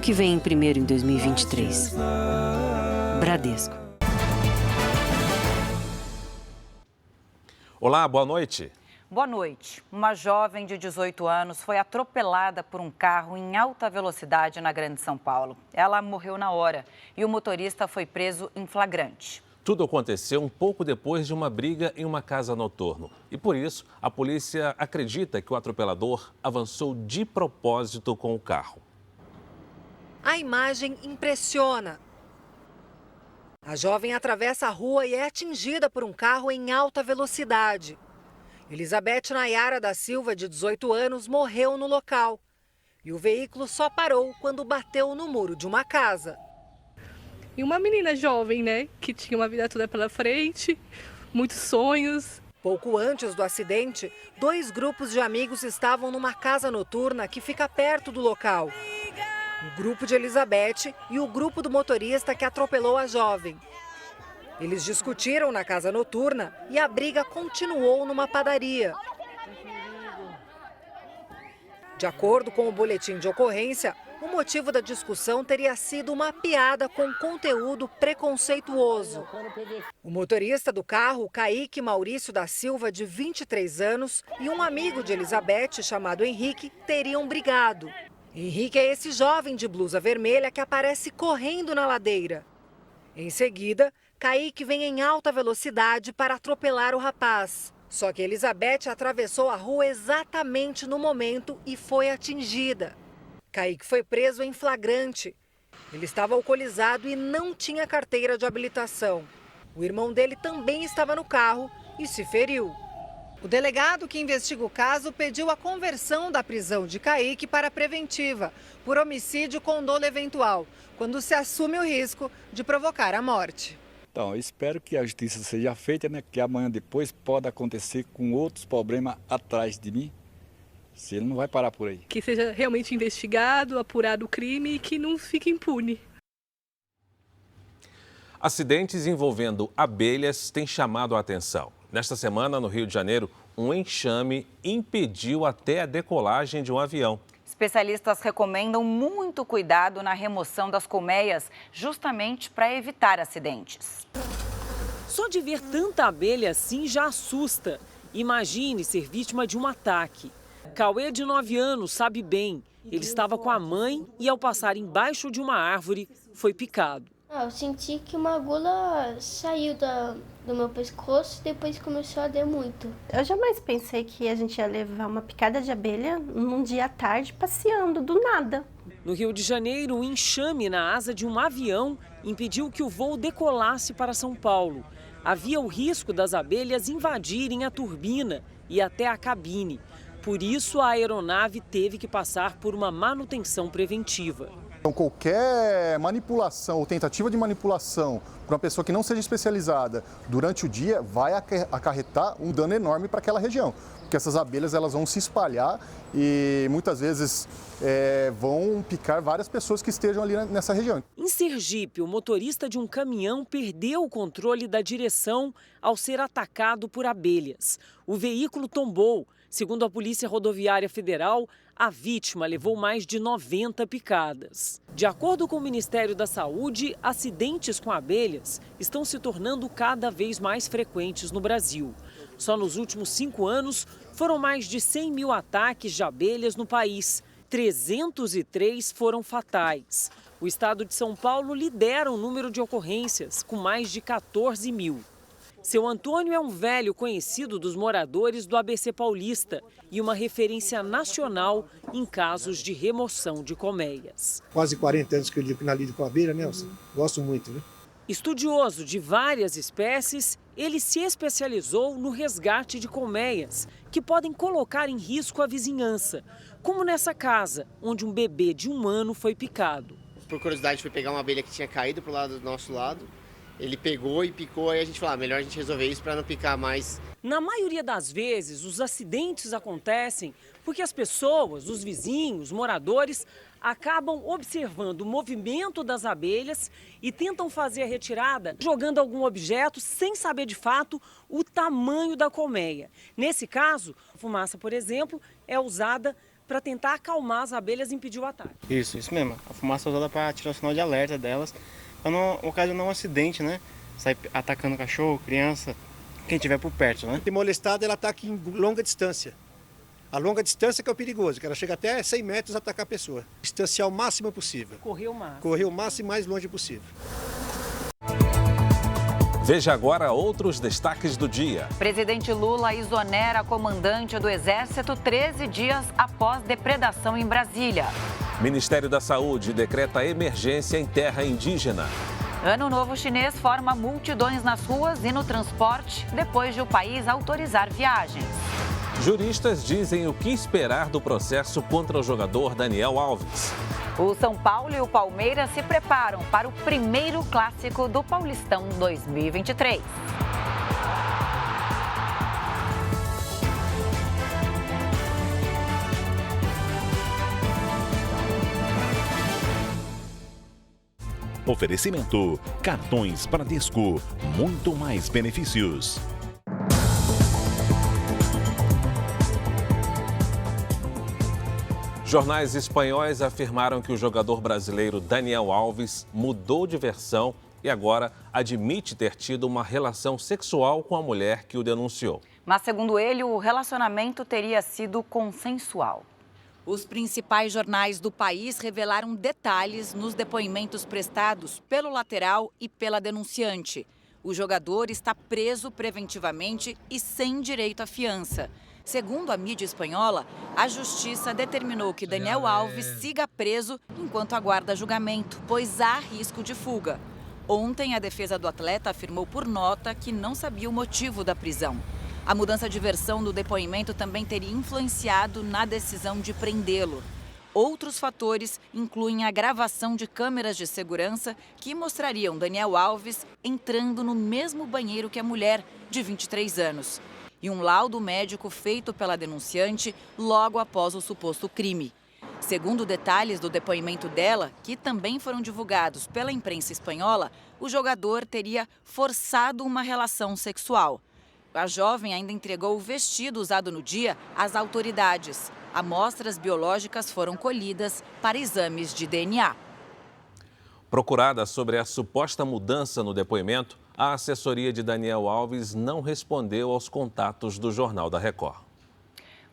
que vem primeiro em 2023. Bradesco. Olá, boa noite. Boa noite. Uma jovem de 18 anos foi atropelada por um carro em alta velocidade na Grande São Paulo. Ela morreu na hora e o motorista foi preso em flagrante. Tudo aconteceu um pouco depois de uma briga em uma casa noturna. E por isso, a polícia acredita que o atropelador avançou de propósito com o carro. A imagem impressiona. A jovem atravessa a rua e é atingida por um carro em alta velocidade. Elizabeth Nayara da Silva, de 18 anos, morreu no local. E o veículo só parou quando bateu no muro de uma casa. E uma menina jovem, né, que tinha uma vida toda pela frente, muitos sonhos. Pouco antes do acidente, 2 grupos de amigos estavam numa casa noturna que fica perto do local. O grupo de Elizabeth e o grupo do motorista que atropelou a jovem. Eles discutiram na casa noturna e a briga continuou numa padaria. De acordo com o boletim de ocorrência, o motivo da discussão teria sido uma piada com conteúdo preconceituoso. O motorista do carro, Kaique Maurício da Silva, de 23 anos, e um amigo de Elizabeth, chamado Henrique, teriam brigado. Henrique é esse jovem de blusa vermelha que aparece correndo na ladeira. Em seguida, Kaique vem em alta velocidade para atropelar o rapaz. Só que Elizabeth atravessou a rua exatamente no momento e foi atingida. Kaique foi preso em flagrante. Ele estava alcoolizado e não tinha carteira de habilitação. O irmão dele também estava no carro e se feriu. O delegado que investiga o caso pediu a conversão da prisão de Kaique para preventiva, por homicídio com dolo eventual, quando se assume o risco de provocar a morte. Então, eu espero que a justiça seja feita, né? Que amanhã depois pode acontecer com outros problemas atrás de mim. Se ele não vai parar por aí. Que seja realmente investigado, apurado o crime e que não fique impune. Acidentes envolvendo abelhas têm chamado a atenção. Nesta semana, no Rio de Janeiro, um enxame impediu até a decolagem de um avião. Especialistas recomendam muito cuidado na remoção das colmeias, justamente para evitar acidentes. Só de ver tanta abelha assim já assusta. Imagine ser vítima de um ataque. Cauê, de 9 anos, sabe bem. Ele estava com a mãe e, ao passar embaixo de uma árvore, foi picado. Eu senti que uma agulha saiu do meu pescoço e depois começou a doer muito. Eu jamais pensei que a gente ia levar uma picada de abelha num dia à tarde passeando, do nada. No Rio de Janeiro, um enxame na asa de um avião impediu que o voo decolasse para São Paulo. Havia o risco das abelhas invadirem a turbina e até a cabine. Por isso, a aeronave teve que passar por uma manutenção preventiva. Então, qualquer manipulação ou tentativa de manipulação para uma pessoa que não seja especializada durante o dia vai acarretar um dano enorme para aquela região. Porque essas abelhas elas vão se espalhar e muitas vezes vão picar várias pessoas que estejam ali nessa região. Em Sergipe, o motorista de um caminhão perdeu o controle da direção ao ser atacado por abelhas. O veículo tombou. Segundo a Polícia Rodoviária Federal, a vítima levou mais de 90 picadas. De acordo com o Ministério da Saúde, acidentes com abelhas estão se tornando cada vez mais frequentes no Brasil. Só nos últimos 5 anos, foram mais de 100 mil ataques de abelhas no país. 303 foram fatais. O estado de São Paulo lidera o número de ocorrências, com mais de 14 mil. Seu Antônio é um velho conhecido dos moradores do ABC Paulista e uma referência nacional em casos de remoção de colmeias. Quase 40 anos que eu lido com abelha, né? Gosto muito, né? Estudioso de várias espécies, ele se especializou no resgate de colmeias, que podem colocar em risco a vizinhança, como nessa casa, onde um bebê de 1 ano foi picado. Por curiosidade, foi pegar uma abelha que tinha caído para o lado do nosso lado. Ele pegou e picou, aí a gente falou, melhor a gente resolver isso para não picar mais. Na maioria das vezes, os acidentes acontecem porque as pessoas, os vizinhos, moradores, acabam observando o movimento das abelhas e tentam fazer a retirada jogando algum objeto sem saber de fato o tamanho da colmeia. Nesse caso, a fumaça, por exemplo, é usada para tentar acalmar as abelhas e impedir o ataque. Isso mesmo. A fumaça é usada para tirar o sinal de alerta delas, para não ocasionar um acidente, né? Sair atacando cachorro, criança, quem estiver por perto, né? Se molestada, ela ataca em longa distância. A longa distância que é o perigoso, que ela chega até 100 metros a atacar a pessoa. Distanciar o máximo possível. Correr o máximo. Correr o máximo e mais longe possível. Veja agora outros destaques do dia. Presidente Lula exonera comandante do Exército 13 dias após depredação em Brasília. Ministério da Saúde decreta emergência em terra indígena. Ano Novo Chinês forma multidões nas ruas e no transporte depois de o país autorizar viagens. Juristas dizem o que esperar do processo contra o jogador Daniel Alves. O São Paulo e o Palmeiras se preparam para o primeiro clássico do Paulistão 2023. Oferecimento: cartões Bradesco, muito mais benefícios. Jornais espanhóis afirmaram que o jogador brasileiro Daniel Alves mudou de versão e agora admite ter tido uma relação sexual com a mulher que o denunciou. Mas, segundo ele, o relacionamento teria sido consensual. Os principais jornais do país revelaram detalhes nos depoimentos prestados pelo lateral e pela denunciante. O jogador está preso preventivamente e sem direito à fiança. Segundo a mídia espanhola, a justiça determinou que Daniel Alves siga preso enquanto aguarda julgamento, pois há risco de fuga. Ontem, a defesa do atleta afirmou por nota que não sabia o motivo da prisão. A mudança de versão do depoimento também teria influenciado na decisão de prendê-lo. Outros fatores incluem a gravação de câmeras de segurança que mostrariam Daniel Alves entrando no mesmo banheiro que a mulher, de 23 anos. E um laudo médico feito pela denunciante logo após o suposto crime. Segundo detalhes do depoimento dela, que também foram divulgados pela imprensa espanhola, o jogador teria forçado uma relação sexual. A jovem ainda entregou o vestido usado no dia às autoridades. Amostras biológicas foram colhidas para exames de DNA. Procurada sobre a suposta mudança no depoimento, a assessoria de Daniel Alves não respondeu aos contatos do Jornal da Record.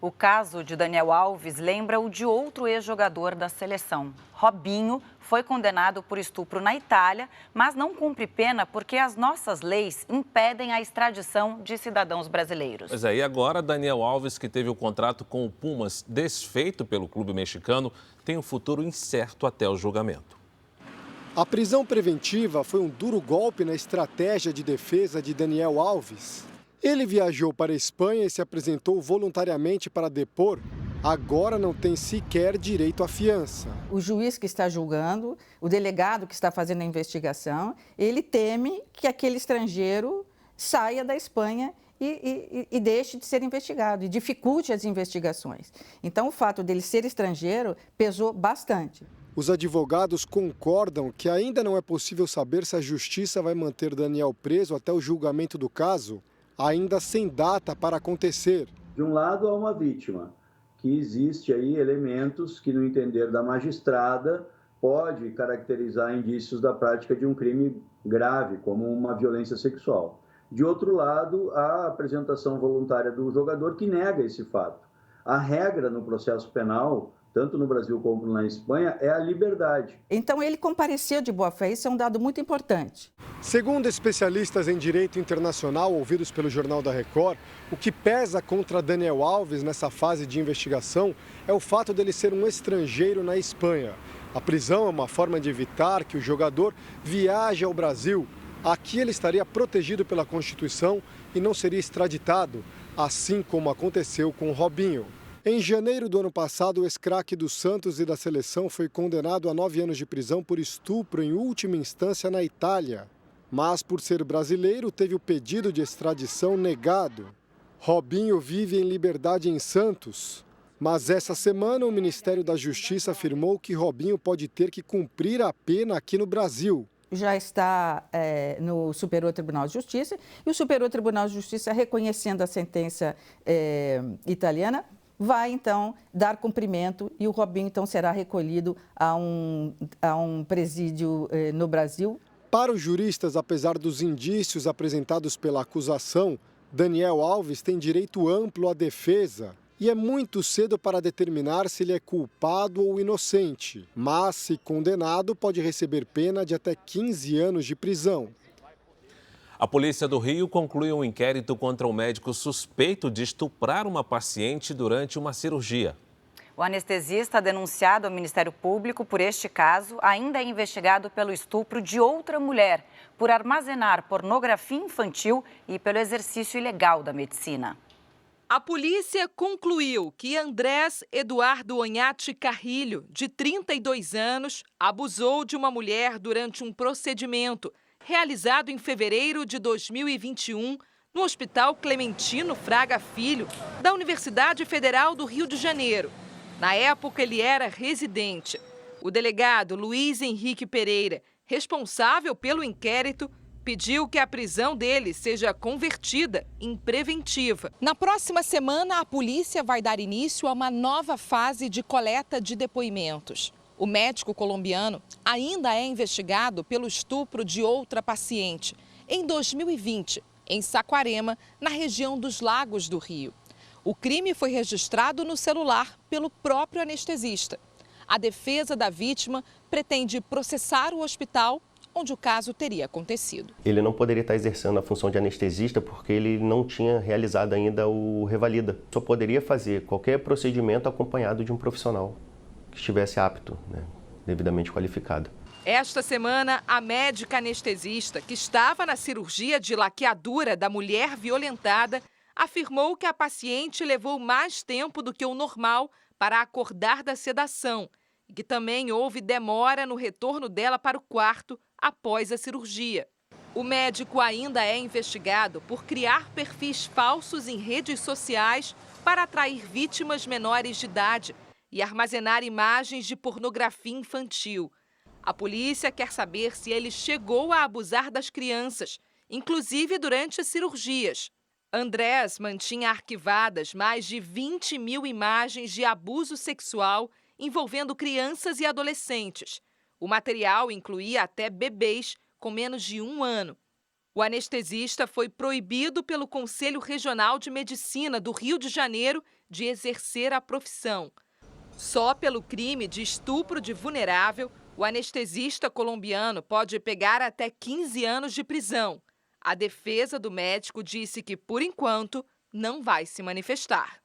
O caso de Daniel Alves lembra o de outro ex-jogador da seleção. Robinho foi condenado por estupro na Itália, mas não cumpre pena porque as nossas leis impedem a extradição de cidadãos brasileiros. Pois é, e agora Daniel Alves, que teve o contrato com o Pumas desfeito pelo clube mexicano, tem um futuro incerto até o julgamento. A prisão preventiva foi um duro golpe na estratégia de defesa de Daniel Alves. Ele viajou para a Espanha e se apresentou voluntariamente para depor. Agora não tem sequer direito à fiança. O juiz que está julgando, o delegado que está fazendo a investigação, ele teme que aquele estrangeiro saia da Espanha e deixe de ser investigado e dificulte as investigações. Então, o fato dele ser estrangeiro pesou bastante. Os advogados concordam que ainda não é possível saber se a justiça vai manter Daniel preso até o julgamento do caso, ainda sem data para acontecer. De um lado, há uma vítima, que existe aí elementos que, no entender da magistrada, pode caracterizar indícios da prática de um crime grave, como uma violência sexual. De outro lado, há a apresentação voluntária do jogador que nega esse fato. A regra no processo penal, tanto no Brasil como na Espanha, é a liberdade. Então ele compareceu de boa fé, isso é um dado muito importante. Segundo especialistas em direito internacional ouvidos pelo Jornal da Record, o que pesa contra Daniel Alves nessa fase de investigação é o fato dele ser um estrangeiro na Espanha. A prisão é uma forma de evitar que o jogador viaje ao Brasil. Aqui ele estaria protegido pela Constituição e não seria extraditado, assim como aconteceu com Robinho. Em janeiro do ano passado, o ex-craque do Santos e da seleção foi condenado a 9 anos de prisão por estupro em última instância na Itália. Mas, por ser brasileiro, teve o pedido de extradição negado. Robinho vive em liberdade em Santos. Mas essa semana, o Ministério da Justiça afirmou que Robinho pode ter que cumprir a pena aqui no Brasil. Já está no Superior Tribunal de Justiça e o Superior Tribunal de Justiça, reconhecendo a sentença italiana, vai então dar cumprimento e o Robinho então será recolhido a um presídio no Brasil. Para os juristas, apesar dos indícios apresentados pela acusação, Daniel Alves tem direito amplo à defesa e é muito cedo para determinar se ele é culpado ou inocente. Mas, se condenado, pode receber pena de até 15 anos de prisão. A Polícia do Rio conclui um inquérito contra um médico suspeito de estuprar uma paciente durante uma cirurgia. O anestesista denunciado ao Ministério Público por este caso ainda é investigado pelo estupro de outra mulher, por armazenar pornografia infantil e pelo exercício ilegal da medicina. A polícia concluiu que Andrés Eduardo Onhati Carrilho, de 32 anos, abusou de uma mulher durante um procedimento realizado em fevereiro de 2021 no Hospital Clementino Fraga Filho, da Universidade Federal do Rio de Janeiro. Na época, ele era residente. O delegado Luiz Henrique Pereira, responsável pelo inquérito, pediu que a prisão dele seja convertida em preventiva. Na próxima semana, a polícia vai dar início a uma nova fase de coleta de depoimentos. O médico colombiano ainda é investigado pelo estupro de outra paciente, em 2020, em Saquarema, na região dos Lagos do Rio. O crime foi registrado no celular pelo próprio anestesista. A defesa da vítima pretende processar o hospital onde o caso teria acontecido. Ele não poderia estar exercendo a função de anestesista porque ele não tinha realizado ainda o revalida. Só poderia fazer qualquer procedimento acompanhado de um profissional que estivesse apto, devidamente qualificado. Esta semana, a médica anestesista que estava na cirurgia de laqueadura da mulher violentada afirmou que a paciente levou mais tempo do que o normal para acordar da sedação e que também houve demora no retorno dela para o quarto após a cirurgia. O médico ainda é investigado por criar perfis falsos em redes sociais para atrair vítimas menores de idade e armazenar imagens de pornografia infantil. A polícia quer saber se ele chegou a abusar das crianças, inclusive durante as cirurgias. Andrés mantinha arquivadas mais de 20 mil imagens de abuso sexual envolvendo crianças e adolescentes. O material incluía até bebês com menos de 1 ano. O anestesista foi proibido pelo Conselho Regional de Medicina do Rio de Janeiro de exercer a profissão. Só pelo crime de estupro de vulnerável, o anestesista colombiano pode pegar até 15 anos de prisão. A defesa do médico disse que, por enquanto, não vai se manifestar.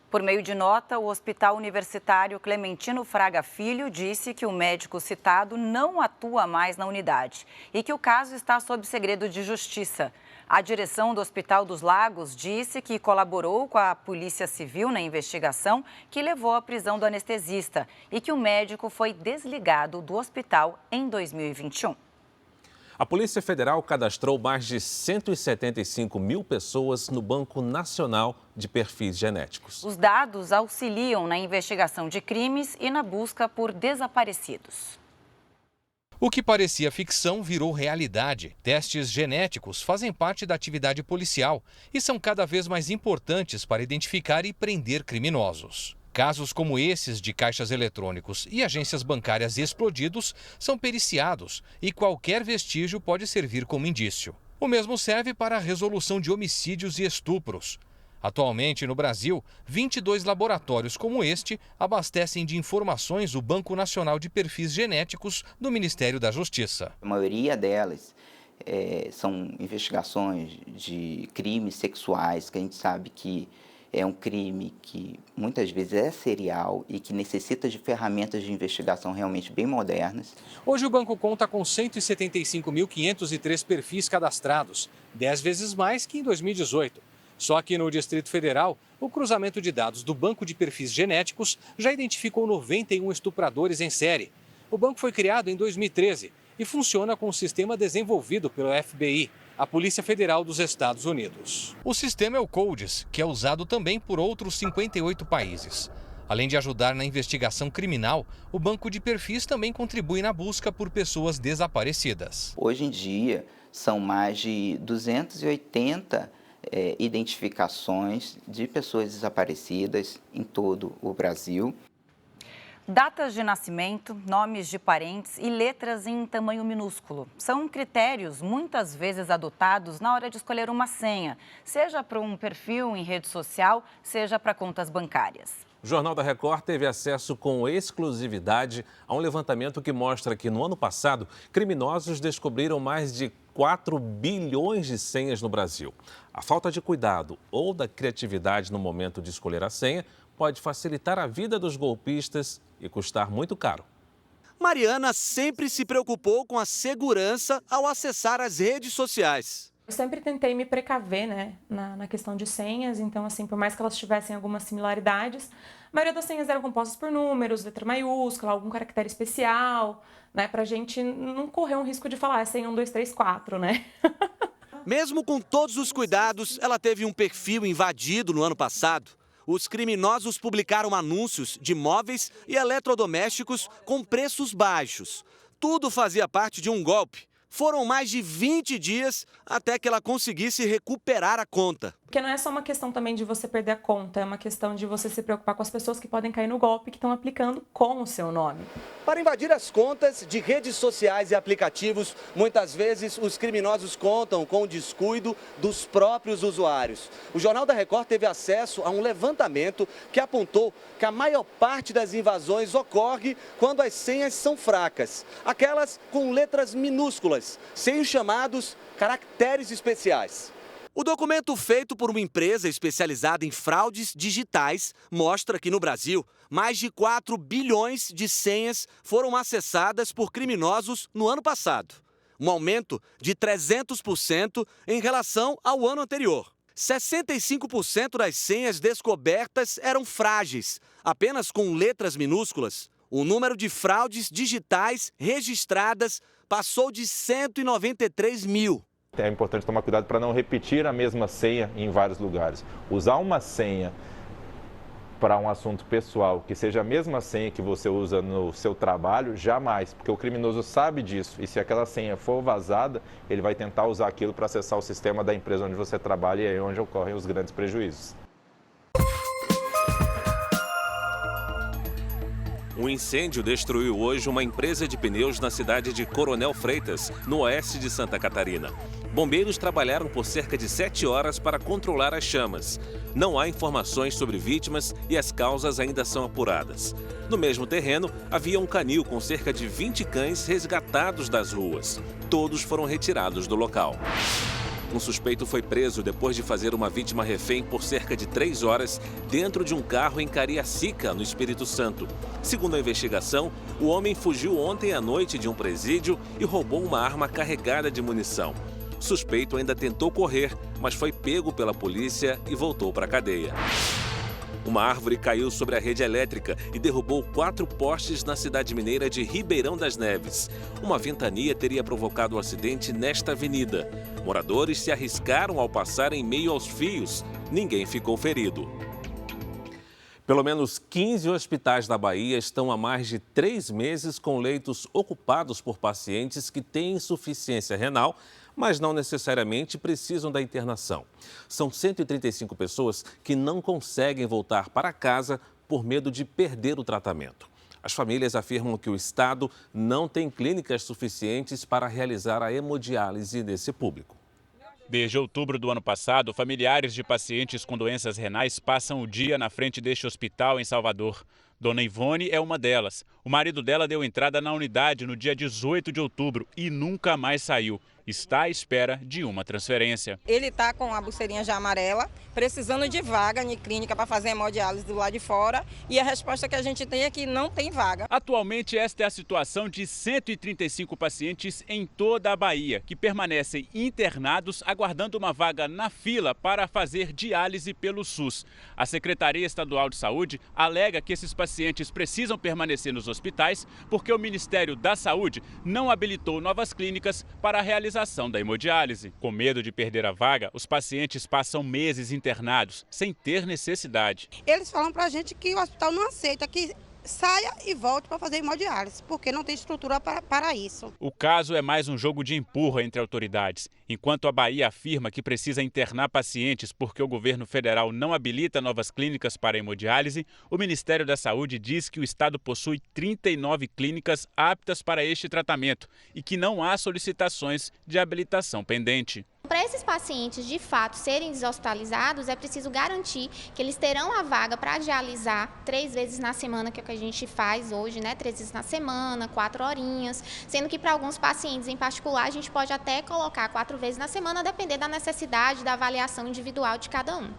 Por meio de nota, o Hospital Universitário Clementino Fraga Filho disse que o médico citado não atua mais na unidade e que o caso está sob segredo de justiça. A direção do Hospital dos Lagos disse que colaborou com a Polícia Civil na investigação que levou à prisão do anestesista e que o médico foi desligado do hospital em 2021. A Polícia Federal cadastrou mais de 175 mil pessoas no Banco Nacional de Perfis Genéticos. Os dados auxiliam na investigação de crimes e na busca por desaparecidos. O que parecia ficção virou realidade. Testes genéticos fazem parte da atividade policial e são cada vez mais importantes para identificar e prender criminosos. Casos como esses de caixas eletrônicos e agências bancárias explodidos são periciados e qualquer vestígio pode servir como indício. O mesmo serve para a resolução de homicídios e estupros. Atualmente, no Brasil, 22 laboratórios como este abastecem de informações o Banco Nacional de Perfis Genéticos do Ministério da Justiça. A maioria delas são investigações de crimes sexuais, que a gente sabe que é um crime que muitas vezes é serial e que necessita de ferramentas de investigação realmente bem modernas. Hoje o banco conta com 175.503 perfis cadastrados, 10 vezes mais que em 2018. Só que no Distrito Federal, o cruzamento de dados do Banco de Perfis Genéticos já identificou 91 estupradores em série. O banco foi criado em 2013 e funciona com um sistema desenvolvido pelo FBI, a Polícia Federal dos Estados Unidos. O sistema é o CODES, que é usado também por outros 58 países. Além de ajudar na investigação criminal, o Banco de Perfis também contribui na busca por pessoas desaparecidas. Hoje em dia, são mais de 280 identificações de pessoas desaparecidas em todo o Brasil. Datas de nascimento, nomes de parentes e letras em tamanho minúsculo são critérios muitas vezes adotados na hora de escolher uma senha, seja para um perfil em rede social, seja para contas bancárias. O Jornal da Record teve acesso com exclusividade a um levantamento que mostra que no ano passado, criminosos descobriram mais de 4 bilhões de senhas no Brasil. A falta de cuidado ou da criatividade no momento de escolher a senha pode facilitar a vida dos golpistas e custar muito caro. Mariana sempre se preocupou com a segurança ao acessar as redes sociais. Eu sempre tentei me precaver, né, na questão de senhas, então, assim, por mais que elas tivessem algumas similaridades, a maioria das senhas eram compostas por números, letra maiúscula, algum caractere especial, né, pra gente não correr um risco de falar senha 1, 2, 3, 4, né? Mesmo com todos os cuidados, ela teve um perfil invadido no ano passado. Os criminosos publicaram anúncios de móveis e eletrodomésticos com preços baixos. Tudo fazia parte de um golpe. Foram mais de 20 dias até que ela conseguisse recuperar a conta. Porque não é só uma questão também de você perder a conta, é uma questão de você se preocupar com as pessoas que podem cair no golpe que estão aplicando com o seu nome. Para invadir as contas de redes sociais e aplicativos, muitas vezes os criminosos contam com o descuido dos próprios usuários. O Jornal da Record teve acesso a um levantamento que apontou que a maior parte das invasões ocorre quando as senhas são fracas, aquelas com letras minúsculas, sem os chamados caracteres especiais. O documento feito por uma empresa especializada em fraudes digitais mostra que no Brasil, mais de 4 bilhões de senhas foram acessadas por criminosos no ano passado. Um aumento de 300% em relação ao ano anterior. 65% das senhas descobertas eram frágeis, apenas com letras minúsculas. O número de fraudes digitais registradas passou de 193 mil. É importante tomar cuidado para não repetir a mesma senha em vários lugares. Usar uma senha para um assunto pessoal, que seja a mesma senha que você usa no seu trabalho, jamais, porque o criminoso sabe disso. E se aquela senha for vazada, ele vai tentar usar aquilo para acessar o sistema da empresa onde você trabalha e aí é onde ocorrem os grandes prejuízos. Um incêndio destruiu hoje uma empresa de pneus na cidade de Coronel Freitas, no oeste de Santa Catarina. Bombeiros trabalharam por cerca de 7 horas para controlar as chamas. Não há informações sobre vítimas e as causas ainda são apuradas. No mesmo terreno, havia um canil com cerca de 20 cães resgatados das ruas. Todos foram retirados do local. Um suspeito foi preso depois de fazer uma vítima refém por cerca de 3 horas dentro de um carro em Cariacica, no Espírito Santo. Segundo a investigação, o homem fugiu ontem à noite de um presídio e roubou uma arma carregada de munição. O suspeito ainda tentou correr, mas foi pego pela polícia e voltou para a cadeia. Uma árvore caiu sobre a rede elétrica e derrubou 4 postes na cidade mineira de Ribeirão das Neves. Uma ventania teria provocado o acidente nesta avenida. Moradores se arriscaram ao passar em meio aos fios. Ninguém ficou ferido. Pelo menos 15 hospitais da Bahia estão há mais de 3 meses com leitos ocupados por pacientes que têm insuficiência renal, mas não necessariamente precisam da internação. São 135 pessoas que não conseguem voltar para casa por medo de perder o tratamento. As famílias afirmam que o Estado não tem clínicas suficientes para realizar a hemodiálise desse público. Desde outubro do ano passado, familiares de pacientes com doenças renais passam o dia na frente deste hospital em Salvador. Dona Ivone é uma delas. O marido dela deu entrada na unidade no dia 18 de outubro e nunca mais saiu. Está à espera de uma transferência. Ele está com a pulseirinha já amarela, precisando de vaga em clínica para fazer hemodiálise do lado de fora, e a resposta que a gente tem é que não tem vaga. Atualmente, esta é a situação de 135 pacientes em toda a Bahia, que permanecem internados aguardando uma vaga na fila para fazer diálise pelo SUS. A Secretaria Estadual de Saúde alega que esses pacientes precisam permanecer nos hospitais porque o Ministério da Saúde não habilitou novas clínicas para a realização da hemodiálise. Com medo de perder a vaga, os pacientes passam meses internados, sem ter necessidade. Eles falam pra gente que o hospital não aceita, que saia e volte para fazer hemodiálise, porque não tem estrutura para isso. O caso é mais um jogo de empurra entre autoridades. Enquanto a Bahia afirma que precisa internar pacientes porque o governo federal não habilita novas clínicas para hemodiálise, o Ministério da Saúde diz que o estado possui 39 clínicas aptas para este tratamento e que não há solicitações de habilitação pendente. Para esses pacientes, de fato, serem deshospitalizados, é preciso garantir que eles terão a vaga para dialisar 3 vezes na semana, que é o que a gente faz hoje, né? 3 vezes na semana, 4 horinhas, sendo que para alguns pacientes em particular, a gente pode até colocar 4 vezes na semana, a depender da necessidade, da avaliação individual de cada um.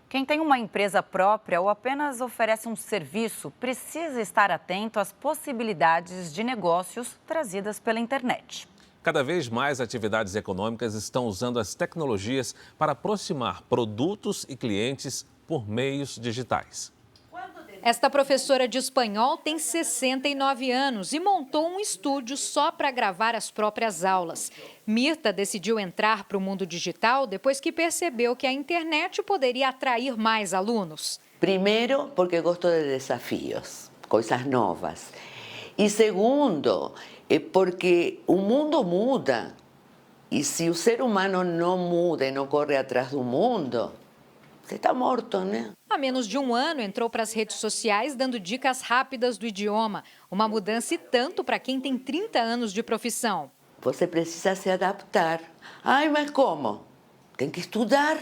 Quem tem uma empresa própria ou apenas oferece um serviço precisa estar atento às possibilidades de negócios trazidas pela internet. Cada vez mais atividades econômicas estão usando as tecnologias para aproximar produtos e clientes por meios digitais. Esta professora de espanhol tem 69 anos e montou um estúdio só para gravar as próprias aulas. Mirta decidiu entrar para o mundo digital depois que percebeu que a internet poderia atrair mais alunos. Primeiro, porque gosto de desafios, coisas novas. E segundo, é porque o mundo muda. E se o ser humano não muda e não corre atrás do mundo, você está morto, né? Há menos de um ano, entrou para as redes sociais dando dicas rápidas do idioma. Uma mudança e tanto para quem tem 30 anos de profissão. Você precisa se adaptar. Ai, mas como? Tem que estudar.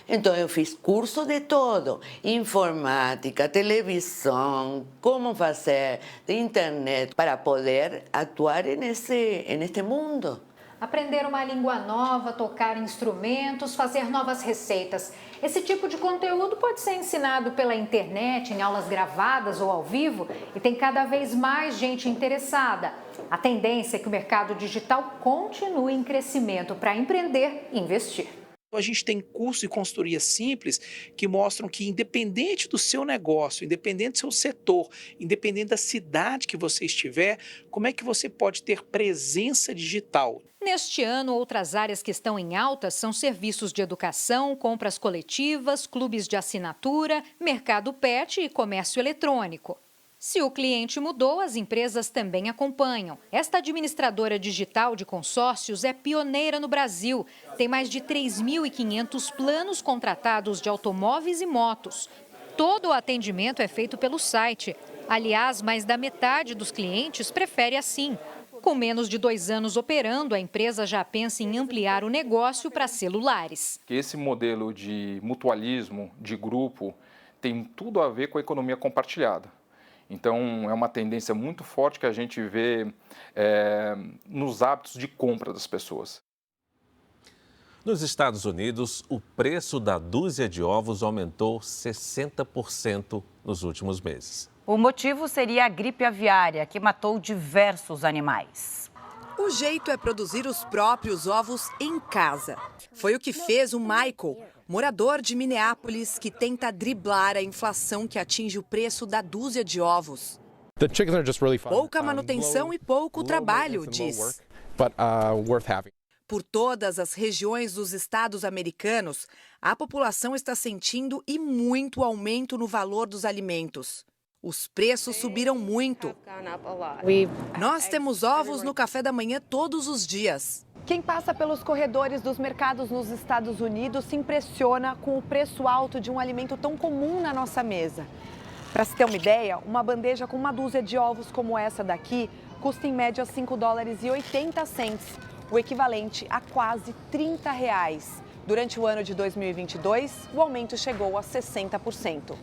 Então, eu fiz curso de todo. Informática, televisão, como fazer, internet, para poder atuar neste mundo. Aprender uma língua nova, tocar instrumentos, fazer novas receitas. Esse tipo de conteúdo pode ser ensinado pela internet, em aulas gravadas ou ao vivo, e tem cada vez mais gente interessada. A tendência é que o mercado digital continue em crescimento para empreender e investir. A gente tem curso e consultoria simples que mostram que, independente do seu negócio, independente do seu setor, independente da cidade que você estiver, como é que você pode ter presença digital. Neste ano, outras áreas que estão em alta são serviços de educação, compras coletivas, clubes de assinatura, mercado pet e comércio eletrônico. Se o cliente mudou, as empresas também acompanham. Esta administradora digital de consórcios é pioneira no Brasil. Tem mais de 3.500 planos contratados de automóveis e motos. Todo o atendimento é feito pelo site. Aliás, mais da metade dos clientes prefere assim. Com menos de 2 anos operando, a empresa já pensa em ampliar o negócio para celulares. Esse modelo de mutualismo, de grupo, tem tudo a ver com a economia compartilhada. Então, é uma tendência muito forte que a gente vê nos hábitos de compra das pessoas. Nos Estados Unidos, o preço da dúzia de ovos aumentou 60% nos últimos meses. O motivo seria a gripe aviária, que matou diversos animais. O jeito é produzir os próprios ovos em casa. Foi o que fez o Michael, morador de Minneapolis, que tenta driblar a inflação que atinge o preço da dúzia de ovos. Pouca manutenção e pouco trabalho, diz. Por todas as regiões dos estados americanos, a população está sentindo e muito aumento no valor dos alimentos. Os preços subiram muito. Nós temos ovos no café da manhã todos os dias. Quem passa pelos corredores dos mercados nos Estados Unidos se impressiona com o preço alto de um alimento tão comum na nossa mesa. Para se ter uma ideia, uma bandeja com uma dúzia de ovos como essa daqui custa em média $5,80, o equivalente a quase R$30. Durante o ano de 2022, o aumento chegou a 60%.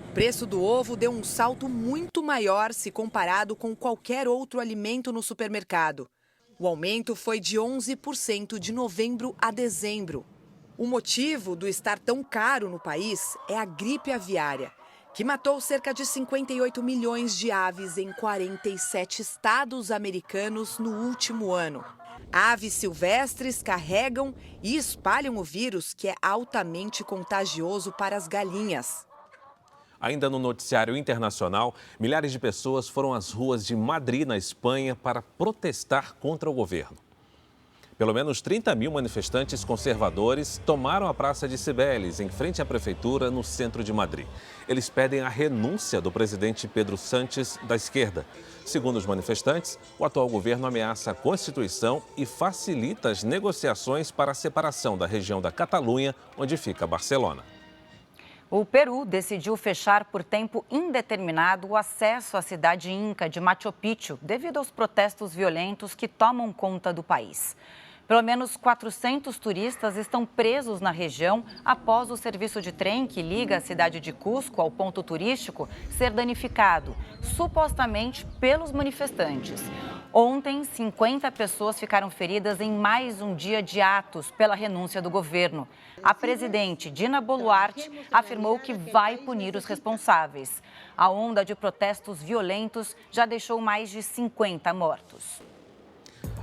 O preço do ovo deu um salto muito maior se comparado com qualquer outro alimento no supermercado. O aumento foi de 11% de novembro a dezembro. O motivo do estar tão caro no país é a gripe aviária, que matou cerca de 58 milhões de aves em 47 estados americanos no último ano. Aves silvestres carregam e espalham o vírus, que é altamente contagioso para as galinhas. Ainda no noticiário internacional, milhares de pessoas foram às ruas de Madrid, na Espanha, para protestar contra o governo. Pelo menos 30 mil manifestantes conservadores tomaram a Praça de Cibeles, em frente à prefeitura, no centro de Madrid. Eles pedem a renúncia do presidente Pedro Sánchez, da esquerda. Segundo os manifestantes, o atual governo ameaça a Constituição e facilita as negociações para a separação da região da Catalunha, onde fica Barcelona. O Peru decidiu fechar por tempo indeterminado o acesso à cidade inca de Machu Picchu, devido aos protestos violentos que tomam conta do país. Pelo menos 400 turistas estão presos na região após o serviço de trem que liga a cidade de Cusco ao ponto turístico ser danificado, supostamente pelos manifestantes. Ontem, 50 pessoas ficaram feridas em mais um dia de atos pela renúncia do governo. A presidente Dina Boluarte afirmou que vai punir os responsáveis. A onda de protestos violentos já deixou mais de 50 mortos.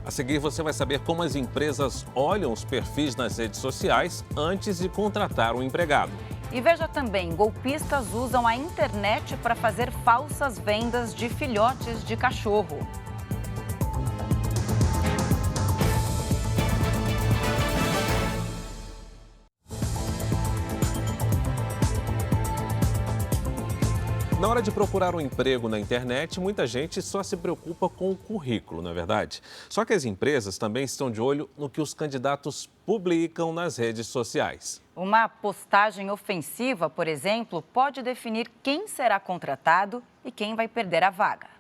A seguir, você vai saber como as empresas olham os perfis nas redes sociais antes de contratar um empregado. E veja também, golpistas usam a internet para fazer falsas vendas de filhotes de cachorro. Na hora de procurar um emprego na internet, muita gente só se preocupa com o currículo, não é verdade? Só que as empresas também estão de olho no que os candidatos publicam nas redes sociais. Uma postagem ofensiva, por exemplo, pode definir quem será contratado e quem vai perder a vaga.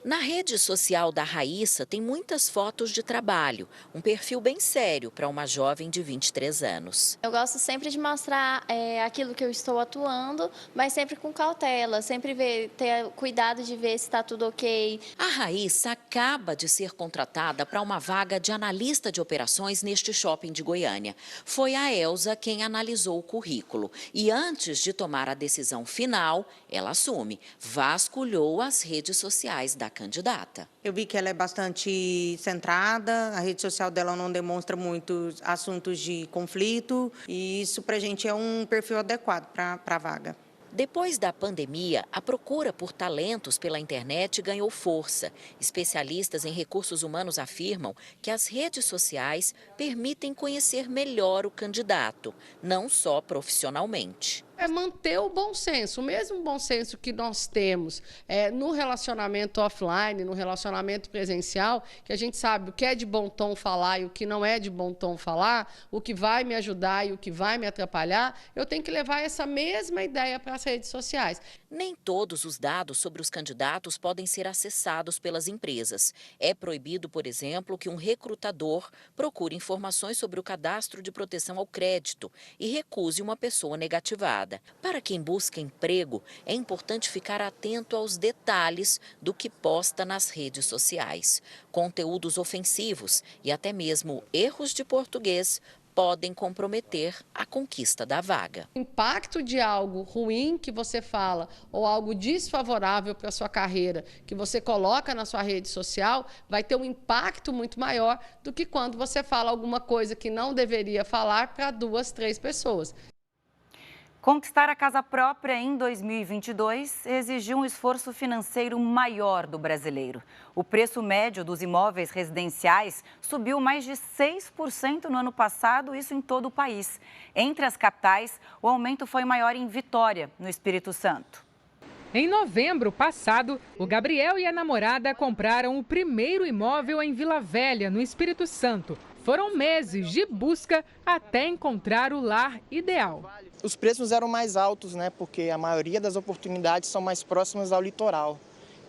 Na rede social da Raíssa tem muitas fotos de trabalho, um perfil bem sério para uma jovem de 23 anos. Eu gosto sempre de mostrar aquilo que eu estou atuando, mas sempre com cautela, sempre ter cuidado de ver se está tudo ok. A Raíssa acaba de ser contratada para uma vaga de analista de operações neste shopping de Goiânia. Foi a Elza quem analisou o currículo e antes de tomar a decisão final, ela assume, vasculhou as redes sociais da candidata. Eu vi que ela é bastante centrada, a rede social dela não demonstra muitos assuntos de conflito e isso para a gente é um perfil adequado para a vaga. Depois da pandemia, a procura por talentos pela internet ganhou força. Especialistas em recursos humanos afirmam que as redes sociais permitem conhecer melhor o candidato, não só profissionalmente. É manter o bom senso, o mesmo bom senso que nós temos no relacionamento offline, no relacionamento presencial, que a gente sabe o que é de bom tom falar e o que não é de bom tom falar, o que vai me ajudar e o que vai me atrapalhar, eu tenho que levar essa mesma ideia para as redes sociais. Nem todos os dados sobre os candidatos podem ser acessados pelas empresas. É proibido, por exemplo, que um recrutador procure informações sobre o cadastro de proteção ao crédito e recuse uma pessoa negativada. Para quem busca emprego, é importante ficar atento aos detalhes do que posta nas redes sociais. Conteúdos ofensivos e até mesmo erros de português podem comprometer a conquista da vaga. O impacto de algo ruim que você fala ou algo desfavorável para a sua carreira que você coloca na sua rede social vai ter um impacto muito maior do que quando você fala alguma coisa que não deveria falar para 2, 3 pessoas. Conquistar a casa própria em 2022 exigiu um esforço financeiro maior do brasileiro. O preço médio dos imóveis residenciais subiu mais de 6% no ano passado, isso em todo o país. Entre as capitais, o aumento foi maior em Vitória, no Espírito Santo. Em novembro passado, o Gabriel e a namorada compraram o primeiro imóvel em Vila Velha, no Espírito Santo. Foram meses de busca até encontrar o lar ideal. Os preços eram mais altos, né? Porque a maioria das oportunidades são mais próximas ao litoral.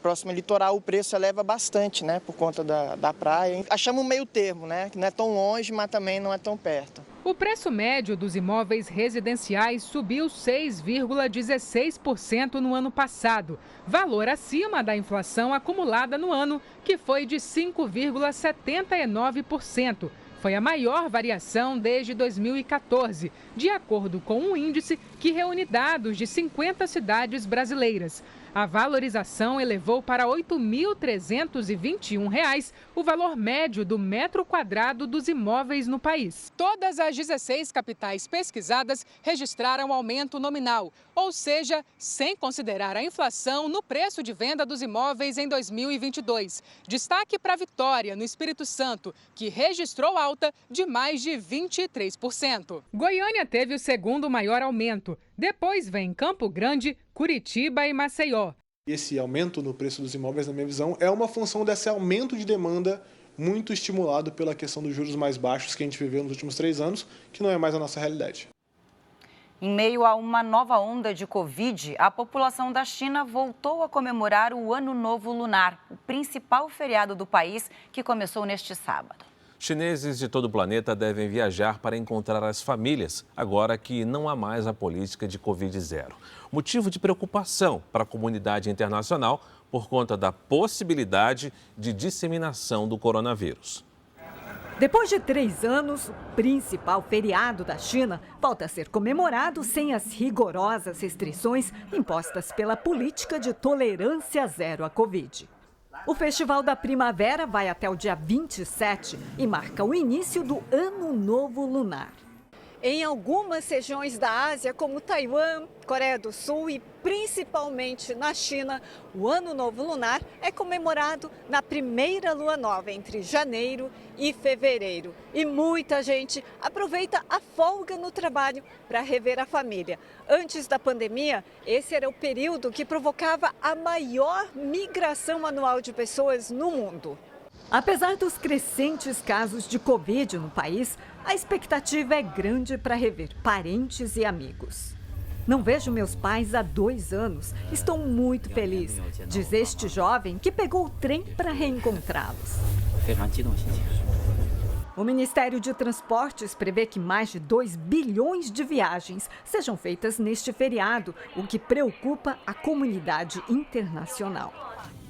Próximo ao litoral o preço eleva bastante, né? Por conta da praia. Achamos um meio termo, né? Que não é tão longe, mas também não é tão perto. O preço médio dos imóveis residenciais subiu 6,16% no ano passado, valor acima da inflação acumulada no ano, que foi de 5,79%. Foi a maior variação desde 2014, de acordo com um índice que reúne dados de 50 cidades brasileiras. A valorização elevou para R$ 8.321 o valor médio do metro quadrado dos imóveis no país. Todas as 16 capitais pesquisadas registraram aumento nominal, ou seja, sem considerar a inflação no preço de venda dos imóveis em 2022. Destaque para Vitória, no Espírito Santo, que registrou alta de mais de 23%. Goiânia teve o segundo maior aumento. Depois vem Campo Grande, Curitiba e Maceió. Esse aumento no preço dos imóveis, na minha visão, é uma função desse aumento de demanda muito estimulado pela questão dos juros mais baixos que a gente viveu nos últimos 3 anos, que não é mais a nossa realidade. Em meio a uma nova onda de Covid, a população da China voltou a comemorar o Ano Novo Lunar, o principal feriado do país, que começou neste sábado. Chineses de todo o planeta devem viajar para encontrar as famílias, agora que não há mais a política de Covid-0. Motivo de preocupação para a comunidade internacional por conta da possibilidade de disseminação do coronavírus. Depois de 3 anos, o principal feriado da China volta a ser comemorado sem as rigorosas restrições impostas pela política de tolerância zero à Covid. O Festival da Primavera vai até o dia 27 e marca o início do Ano Novo Lunar. Em algumas regiões da Ásia, como Taiwan, Coreia do Sul e principalmente na China, o Ano Novo Lunar é comemorado na primeira lua nova, entre janeiro e fevereiro. E muita gente aproveita a folga no trabalho para rever a família. Antes da pandemia, esse era o período que provocava a maior migração anual de pessoas no mundo. Apesar dos crescentes casos de Covid no país, a expectativa é grande para rever parentes e amigos. Não vejo meus pais há 2 anos. Estou muito feliz, diz este jovem que pegou o trem para reencontrá-los. O Ministério de Transportes prevê que mais de 2 bilhões de viagens sejam feitas neste feriado, o que preocupa a comunidade internacional.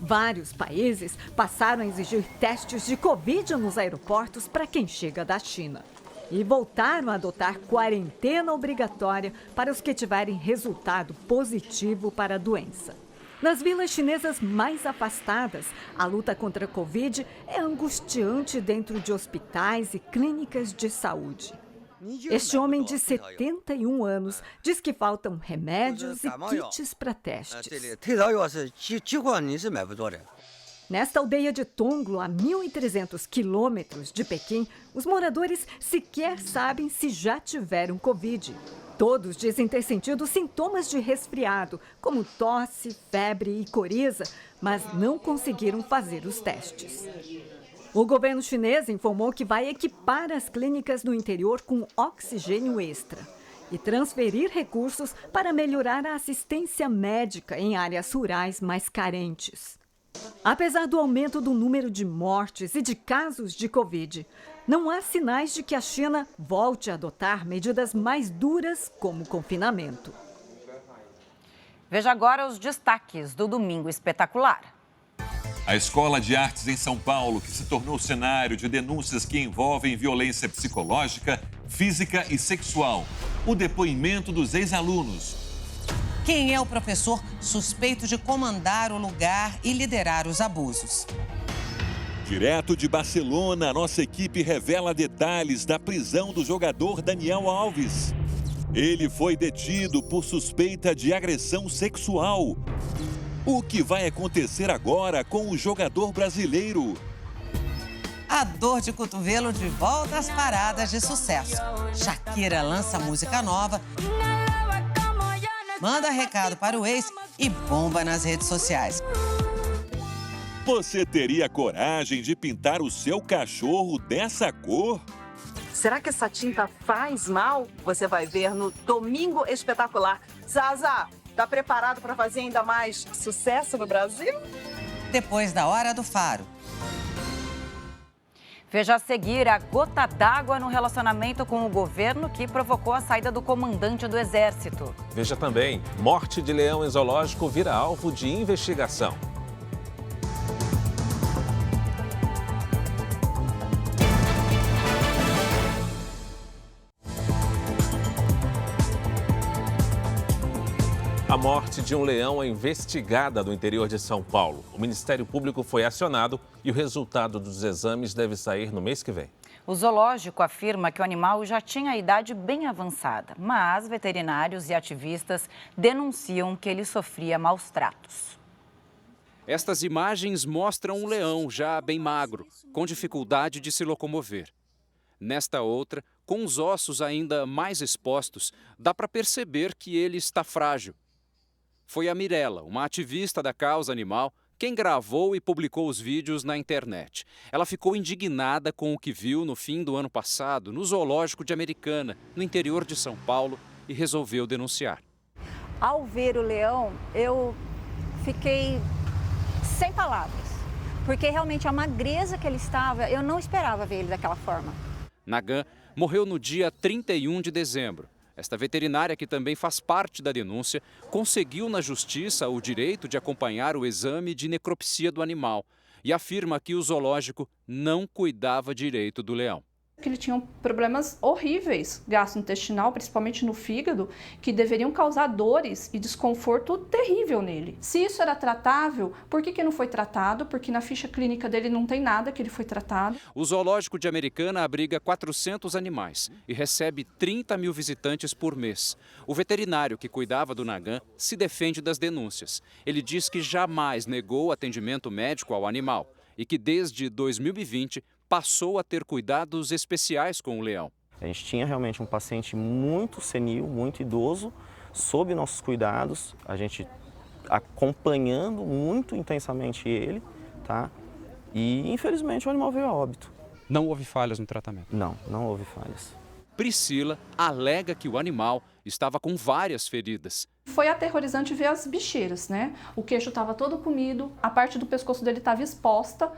Vários países passaram a exigir testes de Covid nos aeroportos para quem chega da China. E voltaram a adotar quarentena obrigatória para os que tiverem resultado positivo para a doença. Nas vilas chinesas mais afastadas, a luta contra a Covid é angustiante dentro de hospitais e clínicas de saúde. Este homem de 71 anos diz que faltam remédios e kits para testes. Nesta aldeia de Tonglo, a 1.300 quilômetros de Pequim, os moradores sequer sabem se já tiveram Covid. Todos dizem ter sentido sintomas de resfriado, como tosse, febre e coriza, mas não conseguiram fazer os testes. O governo chinês informou que vai equipar as clínicas no interior com oxigênio extra e transferir recursos para melhorar a assistência médica em áreas rurais mais carentes. Apesar do aumento do número de mortes e de casos de Covid, não há sinais de que a China volte a adotar medidas mais duras como confinamento. Veja agora os destaques do Domingo Espetacular. A Escola de Artes em São Paulo, que se tornou cenário de denúncias que envolvem violência psicológica, física e sexual. O depoimento dos ex-alunos. Quem é o professor suspeito de comandar o lugar e liderar os abusos? Direto de Barcelona, a nossa equipe revela detalhes da prisão do jogador Daniel Alves. Ele foi detido por suspeita de agressão sexual. O que vai acontecer agora com o jogador brasileiro? A dor de cotovelo de volta às paradas de sucesso. Shakira lança música nova, manda recado para o ex e bomba nas redes sociais. Você teria coragem de pintar o seu cachorro dessa cor? Será que essa tinta faz mal? Você vai ver no Domingo Espetacular. Zaza, tá preparado para fazer ainda mais sucesso no Brasil? Depois da Hora do Faro. Veja a seguir a gota d'água no relacionamento com o governo que provocou a saída do comandante do Exército. Veja também, morte de leão em zoológico vira alvo de investigação. morte de um leão é investigada no interior de São Paulo. O Ministério Público foi acionado e o resultado dos exames deve sair no mês que vem. O zoológico afirma que o animal já tinha a idade bem avançada, mas veterinários e ativistas denunciam que ele sofria maus tratos. Estas imagens mostram um leão já bem magro, com dificuldade de se locomover. Nesta outra, com os ossos ainda mais expostos, dá para perceber que ele está frágil. Foi a Mirella, uma ativista da causa animal, quem gravou e publicou os vídeos na internet. Ela ficou indignada com o que viu no fim do ano passado no zoológico de Americana, no interior de São Paulo, e resolveu denunciar. Ao ver o leão, eu fiquei sem palavras, porque realmente a magreza que ele estava, eu não esperava ver ele daquela forma. Naghan morreu no dia 31 de dezembro. Esta veterinária, que também faz parte da denúncia, conseguiu na justiça o direito de acompanhar o exame de necropsia do animal e afirma que o zoológico não cuidava direito do leão. Que ele tinha problemas horríveis gastrointestinal, principalmente no fígado, que deveriam causar dores e desconforto terrível nele. Se isso era tratável, por que não foi tratado? Porque na ficha clínica dele não tem nada que ele foi tratado. O zoológico de Americana abriga 400 animais e recebe 30 mil visitantes por mês. O veterinário que cuidava do Naghan se defende das denúncias. Ele diz que jamais negou atendimento médico ao animal e que desde 2020 passou a ter cuidados especiais com o leão. A gente tinha realmente um paciente muito senil, muito idoso, sob nossos cuidados, a gente acompanhando muito intensamente ele, tá? E infelizmente o animal veio a óbito. Não houve falhas no tratamento? Não houve falhas. Priscila alega que o animal estava com várias feridas. Foi aterrorizante ver as bicheiras, né? O queixo estava todo comido, a parte do pescoço dele estava exposta.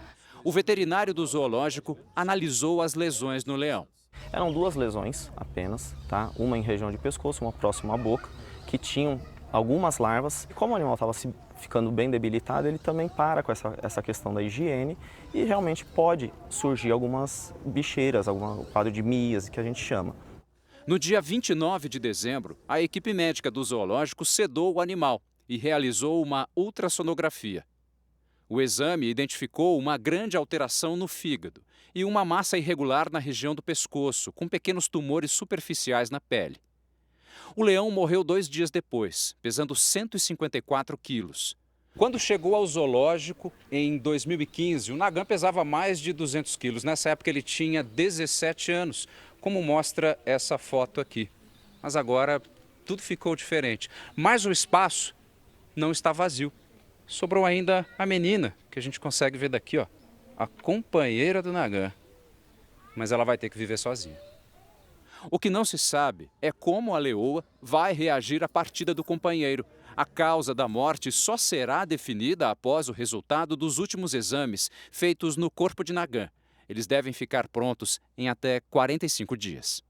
O veterinário do zoológico analisou as lesões no leão. Eram 2 lesões apenas, tá? Uma em região de pescoço, uma próxima à boca, que tinham algumas larvas. Como o animal estava ficando bem debilitado, ele também para com essa questão da higiene e realmente pode surgir algumas bicheiras, algum quadro de míase que a gente chama. No dia 29 de dezembro, a equipe médica do zoológico sedou o animal e realizou uma ultrassonografia. O exame identificou uma grande alteração no fígado e uma massa irregular na região do pescoço, com pequenos tumores superficiais na pele. O leão morreu 2 dias depois, pesando 154 quilos. Quando chegou ao zoológico, em 2015, o Naghan pesava mais de 200 quilos. Nessa época ele tinha 17 anos, como mostra essa foto aqui. Mas agora tudo ficou diferente. Mas o espaço não está vazio. Sobrou ainda a menina, que a gente consegue ver daqui, ó, a companheira do Naghan. Mas ela vai ter que viver sozinha. O que não se sabe é como a leoa vai reagir à partida do companheiro. A causa da morte só será definida após o resultado dos últimos exames feitos no corpo de Naghan. Eles devem ficar prontos em até 45 dias.